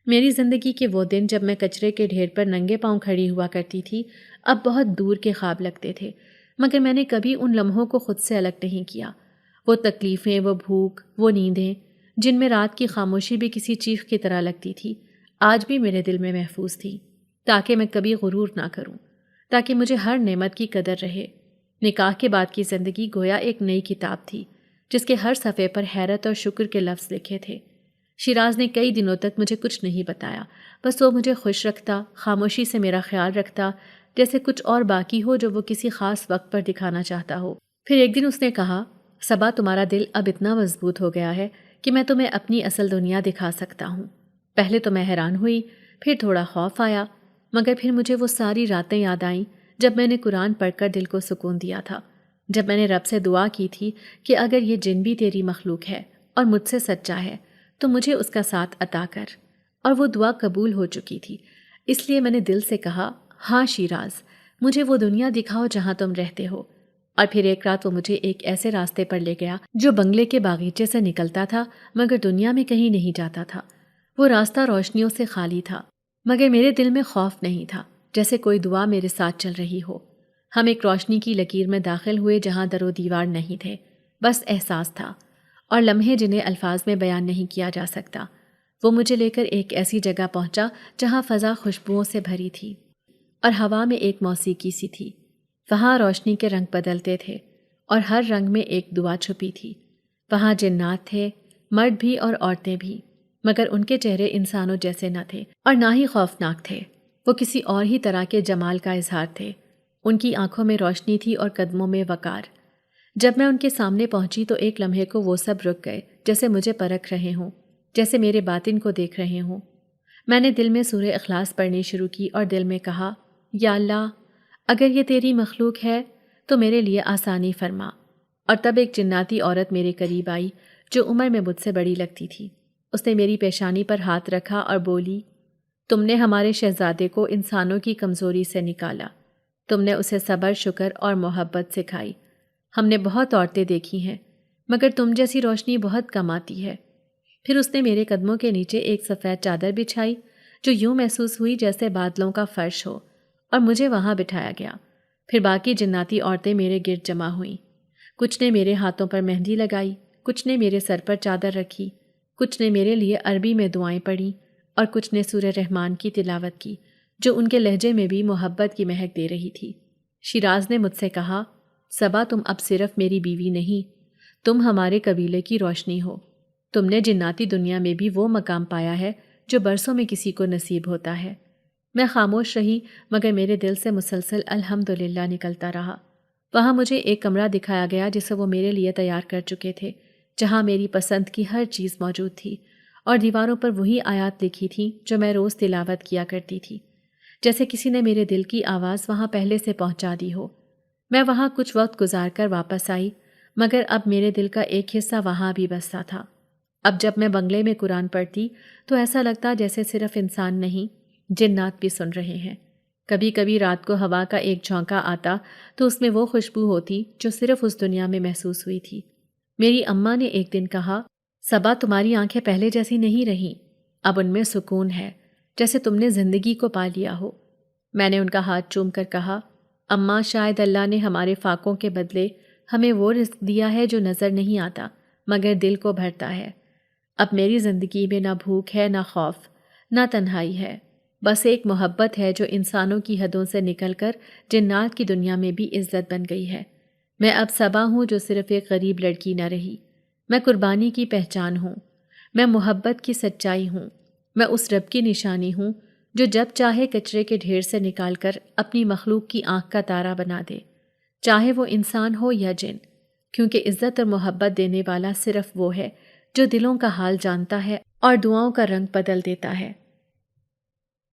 میری زندگی کے وہ دن جب میں کچرے کے ڈھیر پر ننگے پاؤں کھڑی ہوا کرتی تھی اب بہت دور کے خواب لگتے تھے، مگر میں نے کبھی ان لمحوں کو خود سے الگ نہیں کیا۔ وہ تکلیفیں، وہ بھوک، وہ نیندیں جن میں رات کی خاموشی بھی کسی چیخ کی طرح لگتی تھی، آج بھی میرے دل میں محفوظ تھی، تاکہ میں کبھی غرور نہ کروں، تاکہ مجھے ہر نعمت کی قدر رہے۔ نکاح کے بعد کی زندگی گویا ایک نئی کتاب تھی جس کے ہر صفحے پر حیرت اور شکر کے لفظ لکھے تھے۔ شیراز نے کئی دنوں تک مجھے کچھ نہیں بتایا، بس وہ مجھے خوش رکھتا، خاموشی سے میرا خیال رکھتا، جیسے کچھ اور باقی ہو جو وہ کسی خاص وقت پر دکھانا چاہتا ہو۔ پھر ایک دن اس نے کہا، صبا تمہارا دل اب اتنا مضبوط ہو گیا ہے کہ میں تمہیں اپنی اصل دنیا دکھا سکتا ہوں۔ پہلے تو میں حیران ہوئی، پھر تھوڑا خوف آیا، مگر پھر مجھے وہ ساری راتیں یاد آئیں جب میں نے قرآن پڑھ کر دل کو سکون دیا تھا، جب میں نے رب سے دعا کی تھی کہ اگر یہ جن بھی تیری مخلوق ہے اور مجھ سے سچا ہے تو مجھے اس کا ساتھ عطا کر، اور وہ دعا قبول ہو چکی تھی۔ اس لیے میں نے دل سے کہا، ہاں شیراز، مجھے وہ دنیا دکھاؤ جہاں تم رہتے ہو۔ اور پھر ایک رات وہ مجھے ایک ایسے راستے پر لے گیا جو بنگلے کے باغیچے سے نکلتا تھا مگر دنیا میں کہیں نہیں جاتا تھا۔ وہ راستہ روشنیوں سے خالی تھا، مگر میرے دل میں خوف نہیں تھا، جیسے کوئی دعا میرے ساتھ چل رہی ہو۔ ہم ایک روشنی کی لکیر میں داخل ہوئے جہاں در و دیوار نہیں تھے، بس احساس تھا اور لمحے جنہیں الفاظ میں بیان نہیں کیا جا سکتا۔ وہ مجھے لے کر ایک ایسی جگہ پہنچا جہاں فضا خوشبوؤں سے بھری تھی اور ہوا میں ایک موسیقی سی تھی۔ وہاں روشنی کے رنگ بدلتے تھے اور ہر رنگ میں ایک دعا چھپی تھی۔ وہاں جنات تھے، مرد بھی اور عورتیں بھی، مگر ان کے چہرے انسانوں جیسے نہ تھے اور نہ ہی خوفناک تھے۔ وہ کسی اور ہی طرح کے جمال کا اظہار تھے۔ ان کی آنکھوں میں روشنی تھی اور قدموں میں وقار۔ جب میں ان کے سامنے پہنچی تو ایک لمحے کو وہ سب رک گئے، جیسے مجھے پرکھ رہے ہوں، جیسے میرے باطن کو دیکھ رہے ہوں۔ میں نے دل میں سورہ اخلاص پڑھنی شروع کی اور دل میں کہا، یا اللہ، اگر یہ تیری مخلوق ہے تو میرے لیے آسانی فرما۔ اور تب ایک جناتی عورت میرے قریب آئی جو عمر میں مجھ سے بڑی لگتی تھی۔ اس نے میری پیشانی پر ہاتھ رکھا اور بولی، تم نے ہمارے شہزادے کو انسانوں کی کمزوری سے نکالا، تم نے اسے صبر، شکر اور محبت سکھائی۔ ہم نے بہت عورتیں دیکھی ہیں مگر تم جیسی روشنی بہت کم آتی ہے۔ پھر اس نے میرے قدموں کے نیچے ایک سفید چادر بچھائی جو یوں محسوس ہوئی جیسے بادلوں کا فرش ہو، اور مجھے وہاں بٹھایا گیا۔ پھر باقی جناتی عورتیں میرے گرد جمع ہوئیں۔ کچھ نے میرے ہاتھوں پر مہندی لگائی، کچھ نے میرے سر پر چادر رکھی، کچھ نے میرے لیے عربی میں دعائیں پڑھیں اور کچھ نے سورہ رحمان کی تلاوت کی جو ان کے لہجے میں بھی محبت کی مہک دے رہی تھی۔ شیراز نے مجھ سے کہا، صبا تم اب صرف میری بیوی نہیں، تم ہمارے قبیلے کی روشنی ہو۔ تم نے جناتی دنیا میں بھی وہ مقام پایا ہے جو برسوں میں کسی کو نصیب ہوتا ہے۔ میں خاموش رہی مگر میرے دل سے مسلسل الحمدللہ نکلتا رہا۔ وہاں مجھے ایک کمرہ دکھایا گیا جسے وہ میرے لیے تیار کر چکے تھے، جہاں میری پسند کی ہر چیز موجود تھی اور دیواروں پر وہی آیات لکھی تھیں جو میں روز تلاوت کیا کرتی تھی، جیسے کسی نے میرے دل کی آواز وہاں پہلے سے پہنچا دی ہو۔ میں وہاں کچھ وقت گزار کر واپس آئی مگر اب میرے دل کا ایک حصہ وہاں بھی بستا تھا۔ اب جب میں بنگلے میں قرآن پڑھتی تو ایسا لگتا جیسے صرف انسان نہیں، جنات بھی سن رہے ہیں۔ کبھی کبھی رات کو ہوا کا ایک جھونکا آتا تو اس میں وہ خوشبو ہوتی جو صرف اس دنیا میں محسوس ہوئی تھی۔ میری اماں نے ایک دن کہا، صبا تمہاری آنکھیں پہلے جیسی نہیں رہیں، اب ان میں سکون ہے، جیسے تم نے زندگی کو پا لیا ہو۔ میں نے ان کا ہاتھ چوم کر کہا، اماں، شاید اللہ نے ہمارے فاقوں کے بدلے ہمیں وہ رزق دیا ہے جو نظر نہیں آتا مگر دل کو بھرتا ہے۔ اب میری زندگی میں نہ بھوک ہے، نہ خوف، نہ تنہائی ہے، بس ایک محبت ہے جو انسانوں کی حدوں سے نکل کر جنات کی دنیا میں بھی عزت بن گئی ہے۔ میں اب صبا ہوں جو صرف ایک غریب لڑکی نہ رہی، میں قربانی کی پہچان ہوں، میں محبت کی سچائی ہوں، میں اس رب کی نشانی ہوں جو جب چاہے کچرے کے ڈھیر سے نکال کر اپنی مخلوق کی آنکھ کا تارا بنا دے، چاہے وہ انسان ہو یا جن، کیونکہ عزت اور محبت دینے والا صرف وہ ہے جو دلوں کا حال جانتا ہے اور دعاؤں کا رنگ بدل دیتا ہے۔